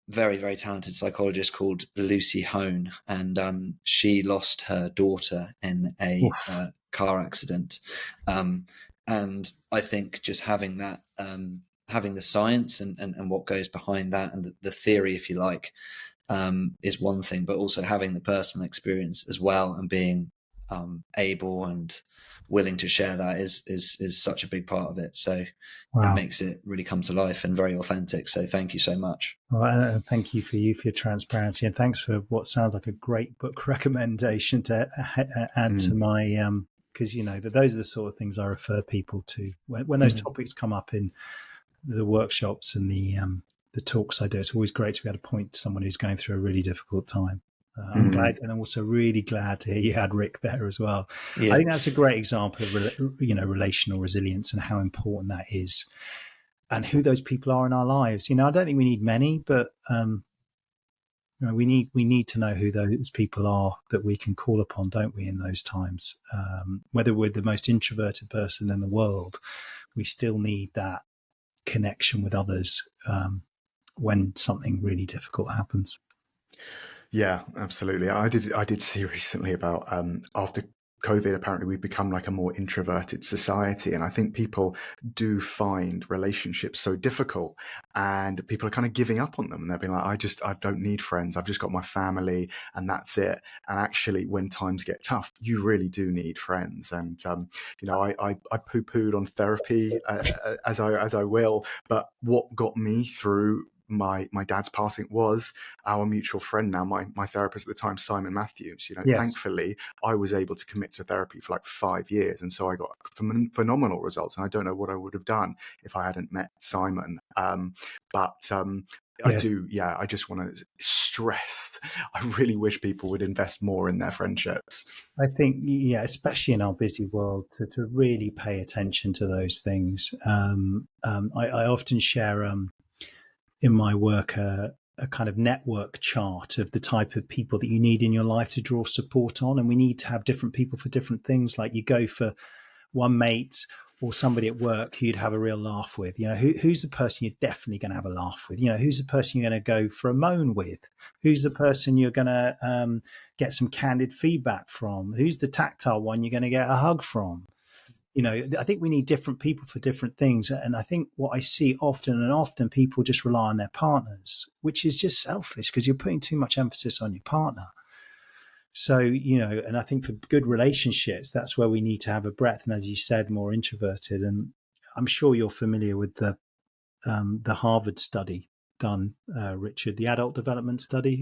S2: very, very talented psychologist called Lucy Hone. And she lost her daughter in a car accident. And I think just having that, having the science and what goes behind that and the theory, if you like, is one thing, but also having the personal experience as well and being able and willing to share that is such a big part of it. So it makes it really come to life and very authentic. So thank you so much.
S3: Well, and thank you for your transparency, and thanks for what sounds like a great book recommendation to add to my because those are the sort of things I refer people to when those topics come up in the workshops and the talks I do. It's always great to be able to point to someone who's going through a really difficult time. I'm glad, and I'm also really glad to hear you had Rick there as well. Yeah. I think that's a great example of relational resilience and how important that is, and who those people are in our lives. I don't think we need many, but we need to know who those people are that we can call upon, don't we? In those times, whether we're the most introverted person in the world, we still need that connection with others when something really difficult happens.
S1: Yeah, absolutely. I did see recently about after COVID, apparently we've become like a more introverted society. And I think people do find relationships so difficult, and people are kind of giving up on them. And they're being like, I don't need friends. I've just got my family and that's it. And actually, when times get tough, you really do need friends. And, I poo-pooed on therapy as I will. But what got me through my dad's passing was our mutual friend now, my therapist at the time, Simon Matthews. Thankfully I was able to commit to therapy for like 5 years, and so I got phenomenal results, and I don't know what I would have done if I hadn't met Simon. I just want to stress, I really wish people would invest more in their friendships.
S3: I think, especially in our busy world, to really pay attention to those things. I often share in my work a kind of network chart of the type of people that you need in your life to draw support on. And we need to have different people for different things. Like you go for one mate or somebody at work who you'd have a real laugh with. Who's the person you're definitely going to have a laugh with? Who's the person you're going to go for a moan with? Who's the person you're going to get some candid feedback from? Who's the tactile one you're going to get a hug from? I think we need different people for different things. And I think what I see often people just rely on their partners, which is just selfish because you're putting too much emphasis on your partner. So, and I think for good relationships, that's where we need to have a breadth. And as you said, more introverted. And I'm sure you're familiar with the Harvard study done, Richard, the adult development study.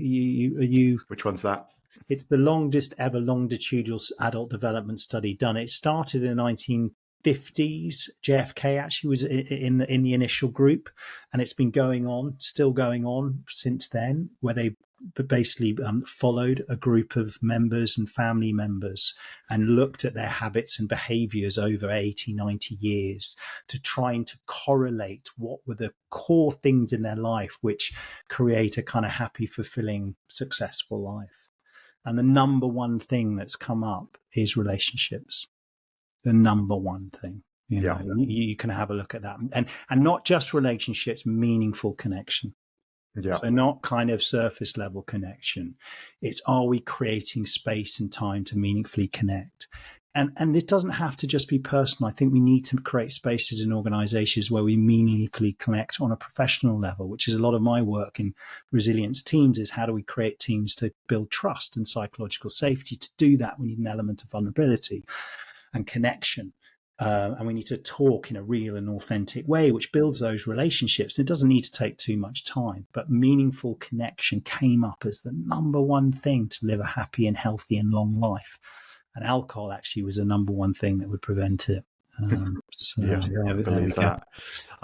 S3: Are you?
S1: Which one's that?
S3: It's the longest ever longitudinal adult development study done. It started in the 1950s. JFK actually was in the initial group, and it's been still going on since then, where they basically followed a group of members and family members and looked at their habits and behaviors over 80, 90 years to trying to correlate what were the core things in their life which create a kind of happy, fulfilling, successful life. And the number one thing that's come up is relationships. The number one thing. You can have a look at that. And not just relationships, meaningful connection.
S1: Yeah.
S3: So not kind of surface level connection. It's, are we creating space and time to meaningfully connect? And this doesn't have to just be personal. I think we need to create spaces in organizations where we meaningfully connect on a professional level, which is a lot of my work in resilience teams, is how do we create teams to build trust and psychological safety? To do that, we need an element of vulnerability and connection. And we need to talk in a real and authentic way, which builds those relationships. It doesn't need to take too much time, but meaningful connection came up as the number one thing to live a happy and healthy and long life. And alcohol actually was the number one thing that would prevent it.
S1: I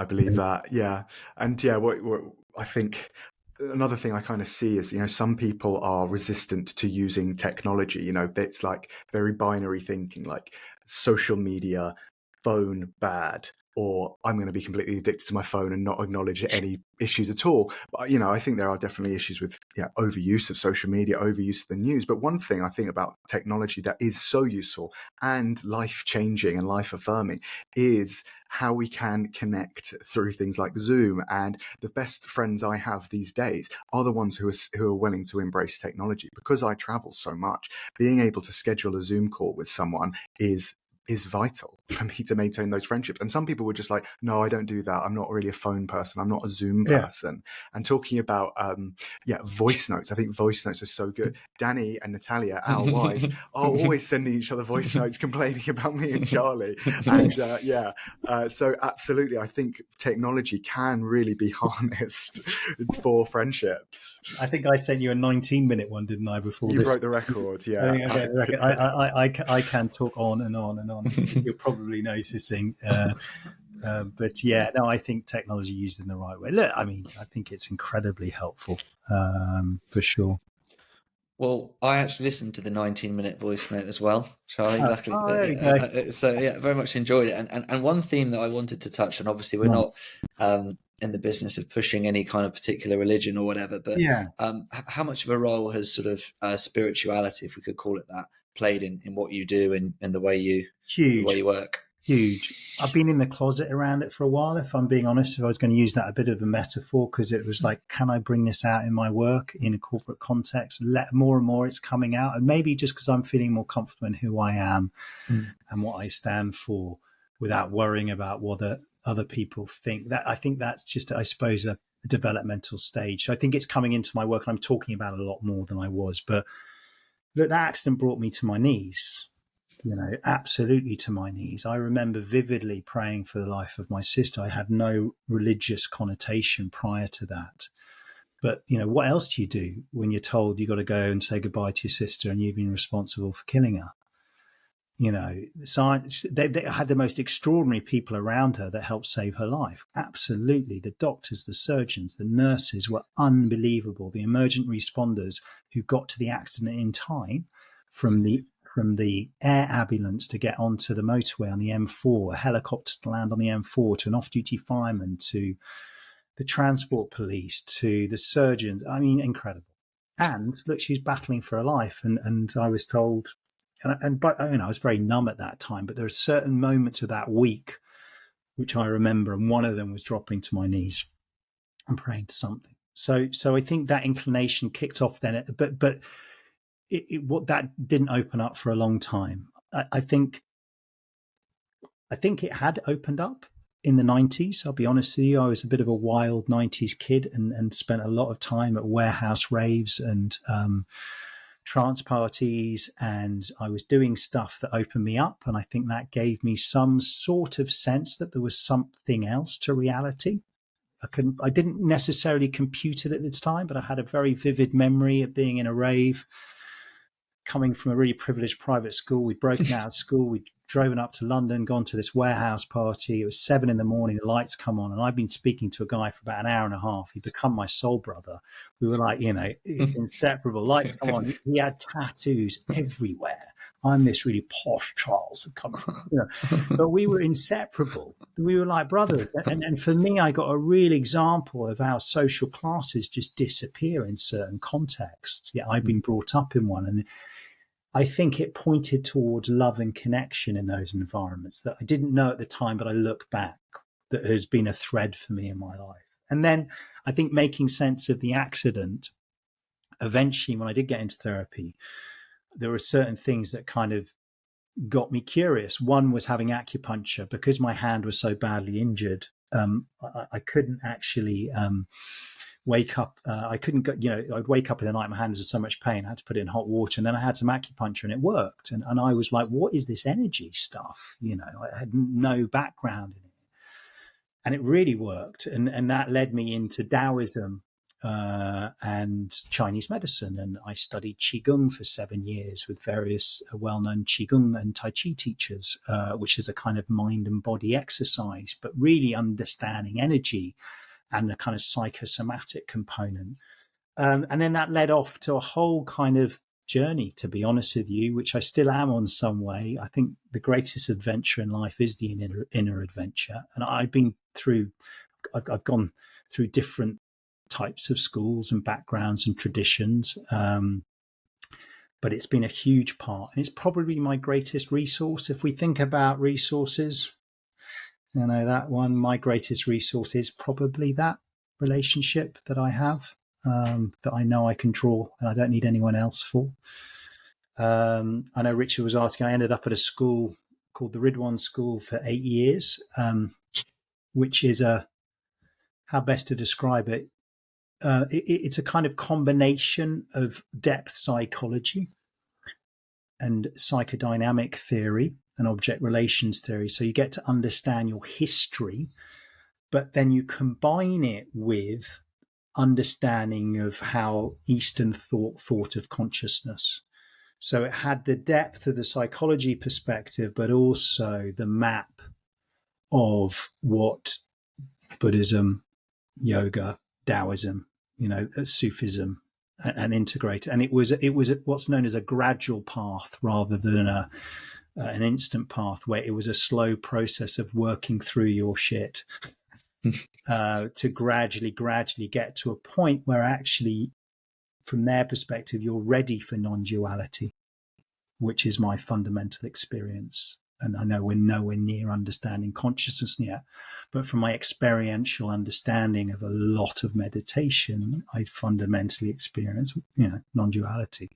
S1: believe that. Yeah. And what I think another thing I kind of see is, some people are resistant to using technology. It's like very binary thinking, like social media, phone bad, or I'm going to be completely addicted to my phone and not acknowledge any issues at all. But, I think there are definitely issues with overuse of social media, overuse of the news. But one thing I think about technology that is so useful and life-changing and life-affirming is how we can connect through things like Zoom. And the best friends I have these days are the ones who are willing to embrace technology. Because I travel so much, being able to schedule a Zoom call with someone is vital for me to maintain those friendships. And some people were just like, no, I don't do that. I'm not really a phone person. I'm not a Zoom person. And talking about, voice notes. I think voice notes are so good. Danny and Natalia, our wives, are always sending each other voice notes complaining about me and Charlie. And so absolutely, I think technology can really be harnessed for friendships.
S3: I think I sent you a 19-minute one, didn't I, before
S1: you broke the record, yeah.
S3: I can talk on and on and on. You're probably noticing. But I think technology used in the right way. Look, I think it's incredibly helpful, for sure.
S2: Well, I actually listened to the 19-minute voice note as well, Charlie. Exactly. So very much enjoyed it. And one theme that I wanted to touch on, obviously we're not in the business of pushing any kind of particular religion or whatever, but how much of a role has sort of spirituality, if we could call it that, played in what you do and the way you work?
S3: Huge. I've been in the closet around it for a while, if I'm being honest, if I was going to use that a bit of a metaphor, because it was like, can I bring this out in my work in a corporate context? More and more it's coming out. And maybe just because I'm feeling more comfortable in who I am and what I stand for without worrying about what other people think. That I think that's just, I suppose, a developmental stage. So I think it's coming into my work and I'm talking about it a lot more than I was. But look, that accident brought me to my knees. Absolutely to my knees. I remember vividly praying for the life of my sister. I had no religious connotation prior to that. But, what else do you do when you're told you've got to go and say goodbye to your sister and you've been responsible for killing her? Science, they had the most extraordinary people around her that helped save her life. Absolutely. The doctors, the surgeons, the nurses were unbelievable. The emergent responders who got to the accident in time from the air ambulance to get onto the motorway on the M4, a helicopter to land on the M4, to an off-duty fireman, to the transport police to the surgeons. I mean, incredible. And look, she's battling for her life. And I was told, but I was very numb at that time, but there are certain moments of that week which I remember, and one of them was dropping to my knees and praying to something. So I think that inclination kicked off then, but what that didn't open up for a long time. I think it had opened up in the 90s. I'll be honest with you, I was a bit of a wild 90s kid and spent a lot of time at warehouse raves and trance parties, and I was doing stuff that opened me up, and I think that gave me some sort of sense that there was something else to reality. I didn't necessarily compute it at the time, but I had a very vivid memory of being in a rave, coming from a really privileged private school. We'd broken out of school, we'd driven up to London, gone to this warehouse party. It was 7 a.m, the lights come on, and I've been speaking to a guy for about an hour and a half. He'd become my soul brother. We were like, inseparable. Lights come on. He had tattoos everywhere. I'm this really posh Charles, but we were inseparable. We were like brothers. And for me, I got a real example of how social classes just disappear in certain contexts. Yeah, I've been brought up in one, and I think it pointed towards love and connection in those environments that I didn't know at the time, but I look back, that has been a thread for me in my life. And then I think making sense of the accident, eventually when I did get into therapy, there were certain things that kind of got me curious. One was having acupuncture. Because my hand was so badly injured, I couldn't actually wake up. I couldn't go, I'd wake up in the night, my hand was in so much pain, I had to put it in hot water, and then I had some acupuncture and it worked. And I was like, what is this energy stuff? I had no background in it. And it really worked. And that led me into Taoism and Chinese medicine. And I studied Qigong for 7 years with various well-known Qigong and Tai Chi teachers, which is a kind of mind and body exercise, but really understanding energy and the kind of psychosomatic component. And then that led off to a whole kind of journey, to be honest with you, which I still am on some way. I think the greatest adventure in life is the inner adventure. And I've gone through different types of schools and backgrounds and traditions. But it's been a huge part, and it's probably my greatest resource. If we think about resources, that one, my greatest resource is probably that relationship that I have, that I know I can draw and I don't need anyone else for. I know Richard was asking, I ended up at a school called the Ridwan School for 8 years, which is how best to describe it? It's a kind of combination of depth psychology and psychodynamic theory and object relations theory. So you get to understand your history, but then you combine it with understanding of how Eastern thought of consciousness. So it had the depth of the psychology perspective, but also the map of what Buddhism, yoga, Taoism, Sufism, and integrate. And it was what's known as a gradual path rather than an instant path, where it was a slow process of working through your shit to gradually get to a point where actually, from their perspective, you're ready for non-duality, which is my fundamental experience. And I know we're nowhere near understanding consciousness yet, but from my experiential understanding of a lot of meditation, I fundamentally experience, non-duality.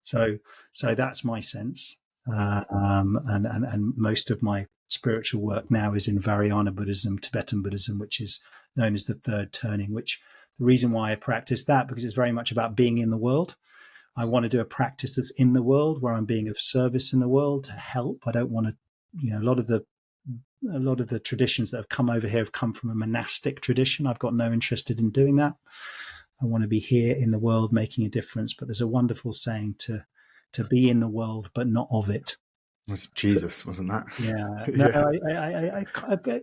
S3: So that's my sense. And most of my spiritual work now is in Vajrayana Buddhism, Tibetan Buddhism, which is known as the third turning, which the reason why I practice that, because it's very much about being in the world. I want to do a practice that's in the world, where I'm being of service in the world to help. I don't want to, a lot of the traditions that have come over here have come from a monastic tradition. I've got no interest in doing that. I want to be here in the world making a difference. But there's a wonderful saying to be in the world, but not of it.
S1: It was Jesus, wasn't that?
S3: Yeah. No, yeah.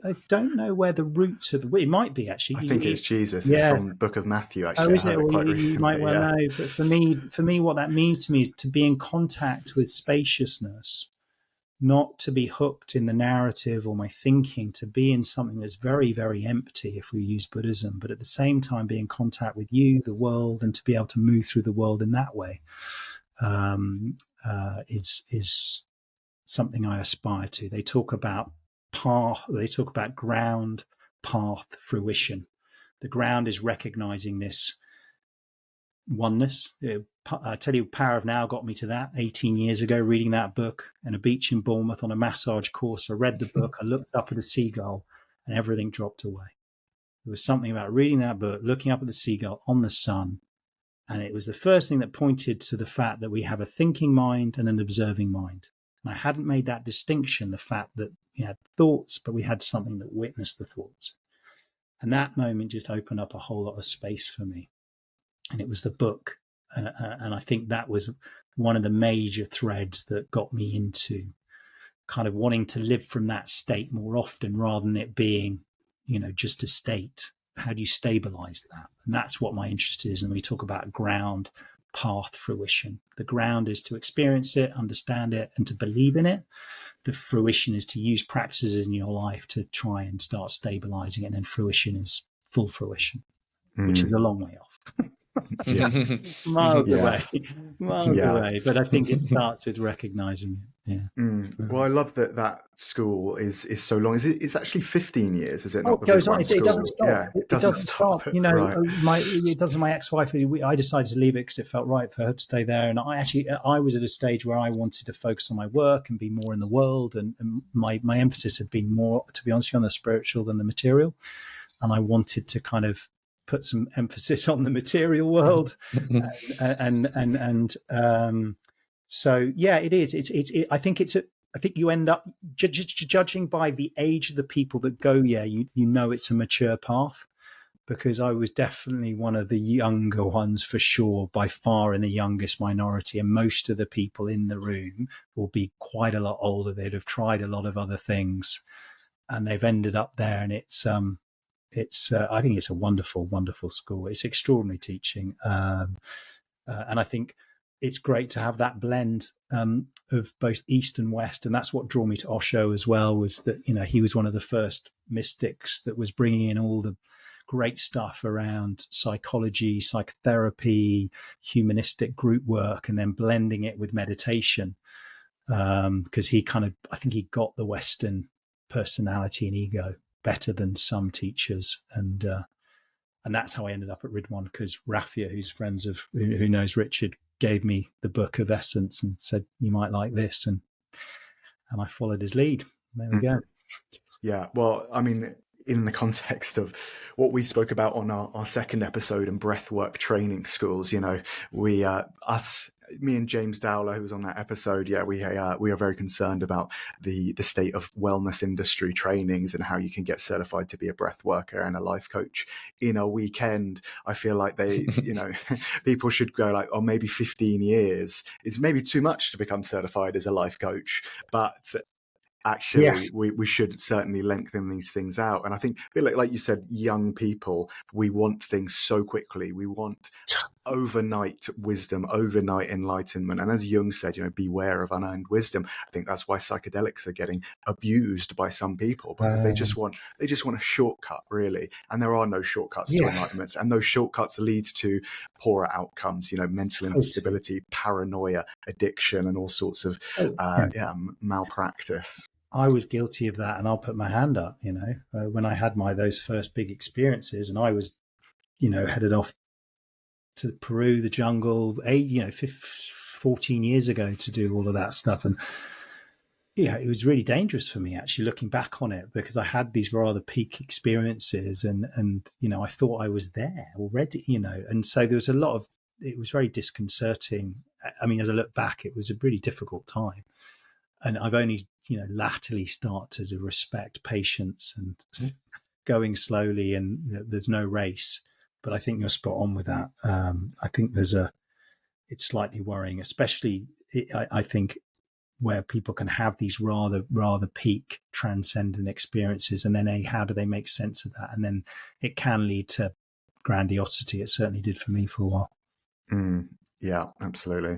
S3: I don't know where the roots of it might be, actually.
S1: I think it's Jesus.
S3: Yeah.
S1: It's from the Book of Matthew, actually.
S3: Oh, is it? Well, you might well know. But for me, what that means to me is to be in contact with spaciousness not to be hooked in the narrative or my thinking, to be in something that's very, very empty, if we use Buddhism, but at the same time be in contact with you, the world, and to be able to move through the world in that way is something I aspire to. They talk about path, they talk about ground, path, fruition. The ground is recognizing this oneness. I tell you, Power of Now got me to that 18 years ago, reading that book on a beach in Bournemouth on a massage course. I read the book, I looked up at a seagull, and everything dropped away. There was something about reading that book, looking up at the seagull on the sun, and it was the first thing that pointed to the fact that we have a thinking mind and an observing mind. And I hadn't made that distinction, the fact that we had thoughts, but we had something that witnessed the thoughts. And that moment just opened up a whole lot of space for me. And it was the book. And I think that was one of the major threads that got me into kind of wanting to live from that state more often, rather than it being, just a state. How do you stabilize that? And that's what my interest is. And we talk about ground, path, fruition. The ground is to experience it, understand it, and to believe in it. The fruition is to use practices in your life to try and start stabilizing it. And then fruition is full fruition, which is a long way off. miles away. But I think it starts with recognizing it.
S1: Well, I love that school is so long. It's actually 15 years, is it not?
S3: It goes on. It doesn't stop.
S1: Yeah, it doesn't stop.
S3: Right. My ex-wife, I decided to leave it because it felt right for her to stay there. And I was at a stage where I wanted to focus on my work and be more in the world. And my emphasis had been more, to be honest, on the spiritual than the material. And I wanted to kind of put some emphasis on the material world, so yeah, it is. I think you end up judging by the age of the people that go. Yeah, you know it's a mature path, because I was definitely one of the younger ones for sure, by far in the youngest minority, and most of the people in the room will be quite a lot older. They'd have tried a lot of other things, and they've ended up there, and it's I think it's a wonderful, wonderful school. It's extraordinary teaching. And I think it's great to have that blend of both East and West. And that's what drew me to Osho as well, was that, he was one of the first mystics that was bringing in all the great stuff around psychology, psychotherapy, humanistic group work, and then blending it with meditation. Because I think he got the Western personality and ego better than some teachers, and that's how I ended up at Ridwan, because Rafia, who knows Richard, gave me the book of Essence and said, you might like this, and I followed his lead. There we go.
S1: Yeah, well, I mean, in the context of what we spoke about on our second episode and breathwork training schools, me and James Dowler, who was on that episode, we are very concerned about the state of wellness industry trainings and how you can get certified to be a breath worker and a life coach in a weekend. I feel like they, people should go like, oh, maybe 15 years is maybe too much to become certified as a life coach, but actually we should certainly lengthen these things out. And I think, like you said, young people, we want things so quickly. We want overnight wisdom, overnight enlightenment. And as Jung said, beware of unearned wisdom. I think that's why psychedelics are getting abused by some people, because they just want a shortcut, really. And there are no shortcuts to enlightenment, and those shortcuts lead to poorer outcomes, mental instability, paranoia, addiction, and all sorts of malpractice.
S3: I was guilty of that, and I'll put my hand up, when I had those first big experiences, and I was, headed off to Peru, the jungle, 14 years ago to do all of that stuff. And it was really dangerous for me, actually, looking back on it, because I had these rather peak experiences, and I thought I was there already, and so there was it was very disconcerting. I mean, as I look back, it was a really difficult time. And I've only, latterly started to respect patience and going slowly, and there's no race. But I think you're spot on with that. I think it's slightly worrying, especially I think where people can have these rather peak transcendent experiences, and then how do they make sense of that? And then it can lead to grandiosity. It certainly did for me for a while.
S1: Yeah, absolutely.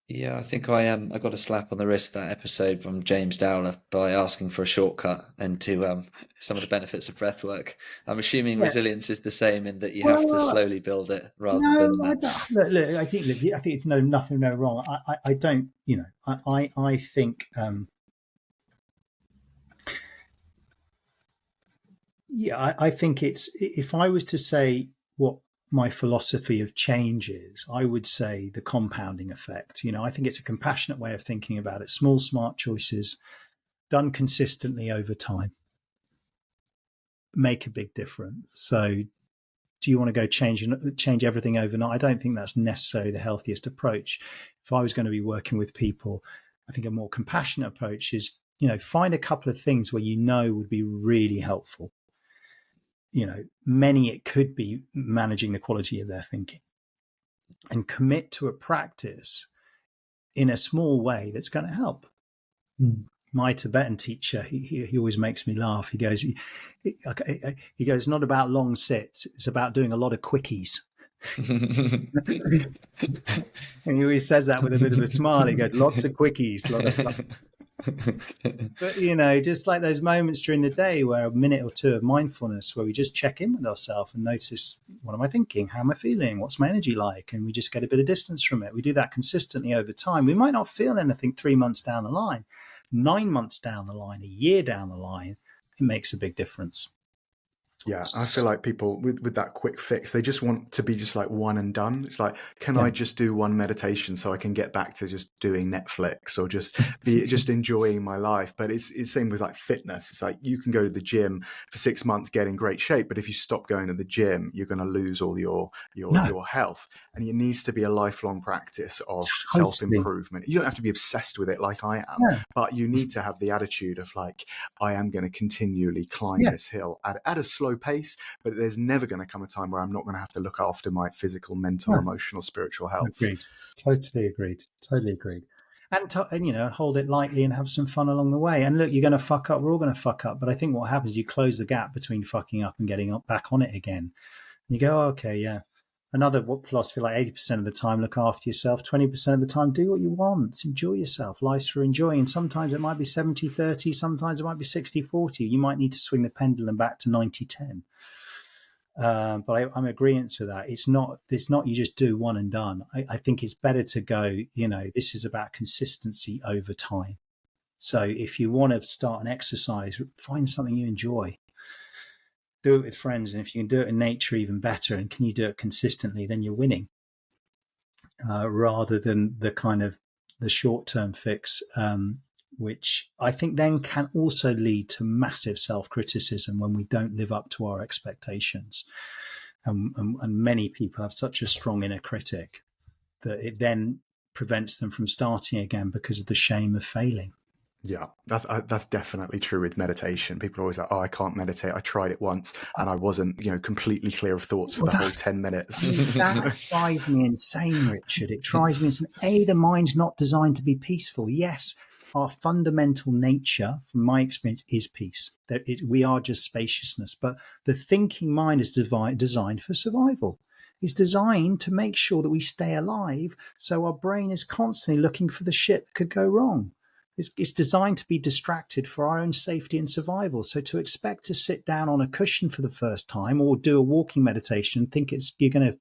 S2: Yeah, I think I got a slap on the wrist that episode from James Dowler by asking for a shortcut into some of the benefits of breath work. I'm assuming
S3: Yeah.
S2: resilience is the same in that you have to
S3: Well,
S2: slowly build it rather
S3: no,
S2: than
S3: I don't. Look, I think it's nothing wrong. I don't. I think. Yeah, I think it's, if I was to say what my philosophy of change is, I would say the compounding effect. I think it's a compassionate way of thinking about it. Small, smart choices done consistently over time make a big difference. So, do you want to go change everything overnight? I don't think that's necessarily the healthiest approach. If I was going to be working with people, I think a more compassionate approach is, find a couple of things where would be really helpful. Many, it could be managing the quality of their thinking, and commit to a practice in a small way that's going to help. My Tibetan teacher, he always makes me laugh. He goes, it's not about long sits. It's about doing a lot of quickies. And he always says that with a bit of a smile. He goes, lots of quickies, lot of fluff. But, just like those moments during the day where a minute or two of mindfulness, where we just check in with ourselves and notice, what am I thinking? How am I feeling? What's my energy like? And we just get a bit of distance from it. We do that consistently over time. We might not feel anything 3 months down the line, 9 months down the line, a year down the line. It makes a big difference.
S1: Yeah, I feel like people with that quick fix, they just want to be just like one and done. It's like, can I just do one meditation so I can get back to just doing Netflix or just enjoying my life? But it's same with like fitness. It's like, you can go to the gym for 6 months, get in great shape, but if you stop going to the gym, you're going to lose all your health. And it needs to be a lifelong practice of self-improvement. You don't have to be obsessed with it like I am, but you need to have the attitude of like, I am going to continually climb this hill at a slow pace, but there's never going to come a time where I'm not going to have to look after my physical, mental, emotional, spiritual health.
S3: Agreed. Totally agreed. And hold it lightly and have some fun along the way. And look, you're going to fuck up. We're all going to fuck up. But I think what happens, you close the gap between fucking up and getting back on it again. You go, okay, yeah. Another philosophy, like 80% of the time, look after yourself. 20% of the time, do what you want. Enjoy yourself. Life's for enjoying. And sometimes it might be 70-30. Sometimes it might be 60-40. You might need to swing the pendulum back to 90-10. But I'm agreeing to that. It's not you just do one and done. I think it's better to go, this is about consistency over time. So if you want to start an exercise, find something you enjoy. Do it with friends. And if you can do it in nature, even better. And can you do it consistently, then you're winning. Rather than the kind of the short-term fix, which I think then can also lead to massive self-criticism when we don't live up to our expectations. And many people have such a strong inner critic that it then prevents them from starting again because of the shame of failing.
S1: Yeah, that's definitely true with meditation. People are always like, oh, I can't meditate. I tried it once and I wasn't, completely clear of thoughts for the whole 10 minutes.
S3: That drives me insane, Richard. It drives me insane. The mind's not designed to be peaceful. Yes, our fundamental nature, from my experience, is peace. We are just spaciousness. But the thinking mind is designed for survival. It's designed to make sure that we stay alive. So our brain is constantly looking for the shit that could go wrong. It's designed to be distracted for our own safety and survival. So to expect to sit down on a cushion for the first time or do a walking meditation and think you're going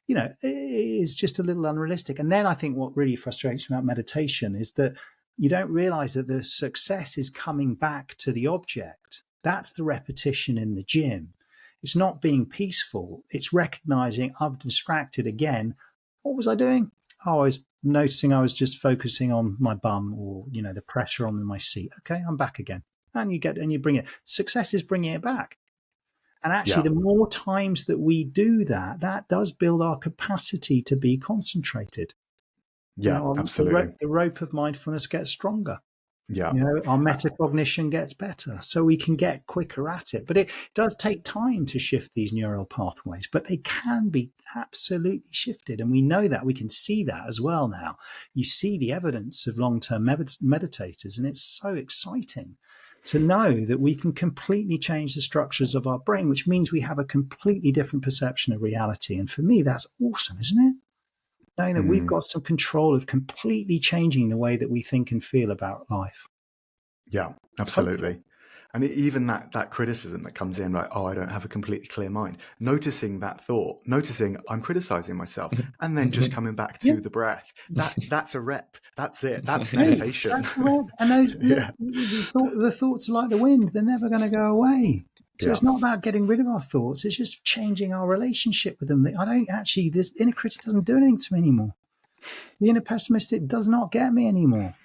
S3: to, is just a little unrealistic. And then I think what really frustrates me about meditation is that you don't realize that the success is coming back to the object. That's the repetition in the gym. It's not being peaceful. It's recognizing I've distracted again. What was I doing? Oh, I was noticing I was just focusing on my bum or, the pressure on my seat. Okay, I'm back again. And you bring it. Success is bringing it back. And actually, the more times that we do that, that does build our capacity to be concentrated.
S1: Yeah, absolutely.
S3: The rope of mindfulness gets stronger.
S1: Yeah.
S3: Our metacognition gets better, so we can get quicker at it. But it does take time to shift these neural pathways, but they can be absolutely shifted. And we know that. We can see that as well now. You see the evidence of long-term meditators, and it's so exciting to know that we can completely change the structures of our brain, which means we have a completely different perception of reality. And for me, that's awesome, isn't it? knowing that we've got some control of completely changing the way that we think and feel about life.
S1: Yeah, absolutely. And even that criticism that comes in, like, oh, I don't have a completely clear mind. Noticing that thought, noticing I'm criticizing myself, and then just coming back to the breath. That's a rep. That's it. That's meditation.
S3: That's right. And those the thoughts are like the wind; they're never going to go away. So it's not about getting rid of our thoughts; it's just changing our relationship with them. I don't actually. This inner critic doesn't do anything to me anymore. The inner pessimistic does not get me anymore.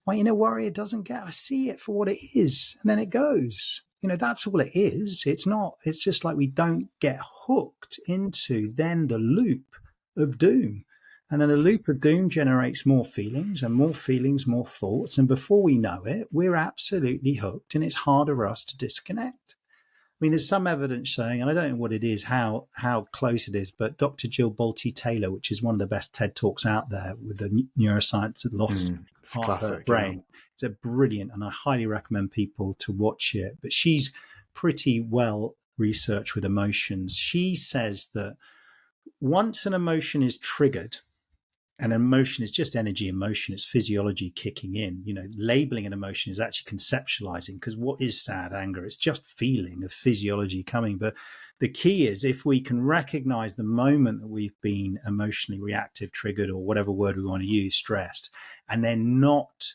S3: My inner warrior doesn't get, I see it for what it is, and then it goes. That's all it is. It's just like we don't get hooked into then the loop of doom. And then the loop of doom generates more feelings, more thoughts. And before we know it, we're absolutely hooked, and it's harder for us to disconnect. I mean, there's some evidence saying, and I don't know what it is, how close it is, but Dr. Jill Bolte Taylor, which is one of the best TED Talks out there with the neuroscience that lost part of her brain. It's a brilliant, and I highly recommend people to watch it. But she's pretty well researched with emotions. She says that once an emotion is triggered, and emotion is just energy emotion, it's physiology kicking in. Labeling an emotion is actually conceptualizing, because what is sad anger? It's just feeling of physiology coming. But the key is, if we can recognize the moment that we've been emotionally reactive, triggered, or whatever word we want to use, stressed, and then not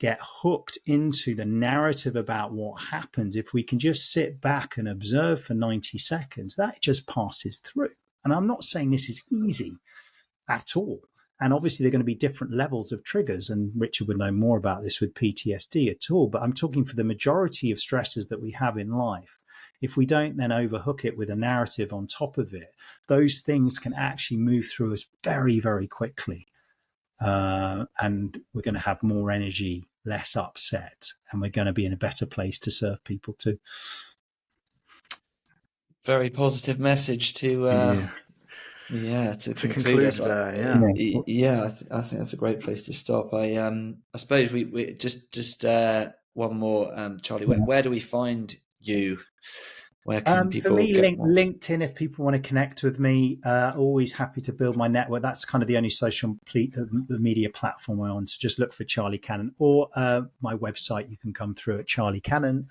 S3: get hooked into the narrative about what happens, if we can just sit back and observe for 90 seconds, that just passes through. And I'm not saying this is easy at all. And obviously there are going to be different levels of triggers, and Richard would know more about this with PTSD at all, but I'm talking for the majority of stresses that we have in life. If we don't then overhook it with a narrative on top of it, those things can actually move through us very, very quickly. And we're going to have more energy, less upset, and we're going to be in a better place to serve people too.
S2: Very positive message to conclude us. I think that's a great place to stop. I suppose we just one more, Charlie. Where do we find you? Where can people
S3: for me,
S2: get more?
S3: LinkedIn, if people want to connect with me, always happy to build my network. That's kind of the only social media platform I'm on. So just look for Charlie Cannon, or my website. You can come through at Charlie Cannon,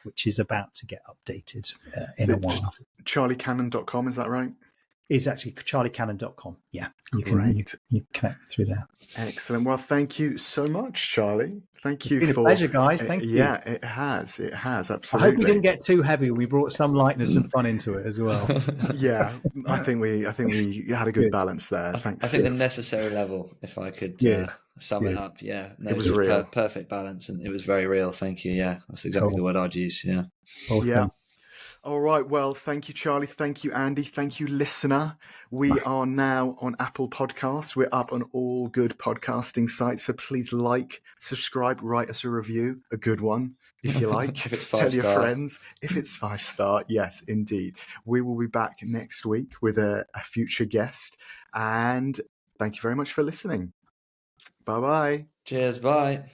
S3: which is about to get updated in a while.
S1: CharlieCannon.com, is that right?
S3: Is actually charliecannon.com. Yeah, you can connect through there.
S1: Excellent. Well, thank you so much, Charlie. Thank you.
S3: It's been a pleasure, guys. Thank you.
S1: Yeah, it has. Absolutely.
S3: I hope we didn't get too heavy. We brought some lightness and fun into it as well.
S1: Yeah, I think we had a good balance there. Thanks.
S2: I think the necessary level, if I could sum it up. Yeah, no,
S1: it was real.
S2: Perfect balance, and it was very real. Thank you. Yeah, that's exactly the word I'd use. Yeah.
S3: Awesome.
S1: Yeah. All right. Well, thank you, Charlie. Thank you, Andy. Thank you, listener. We are now on Apple Podcasts. We're up on all good podcasting sites. So please subscribe, write us a review, a good one, if you like.
S2: If it's
S1: 5-star. Tell your friends. If it's 5-star, yes, indeed. We will be back next week with a future guest. And thank you very much for listening. Bye-bye.
S2: Cheers. Bye.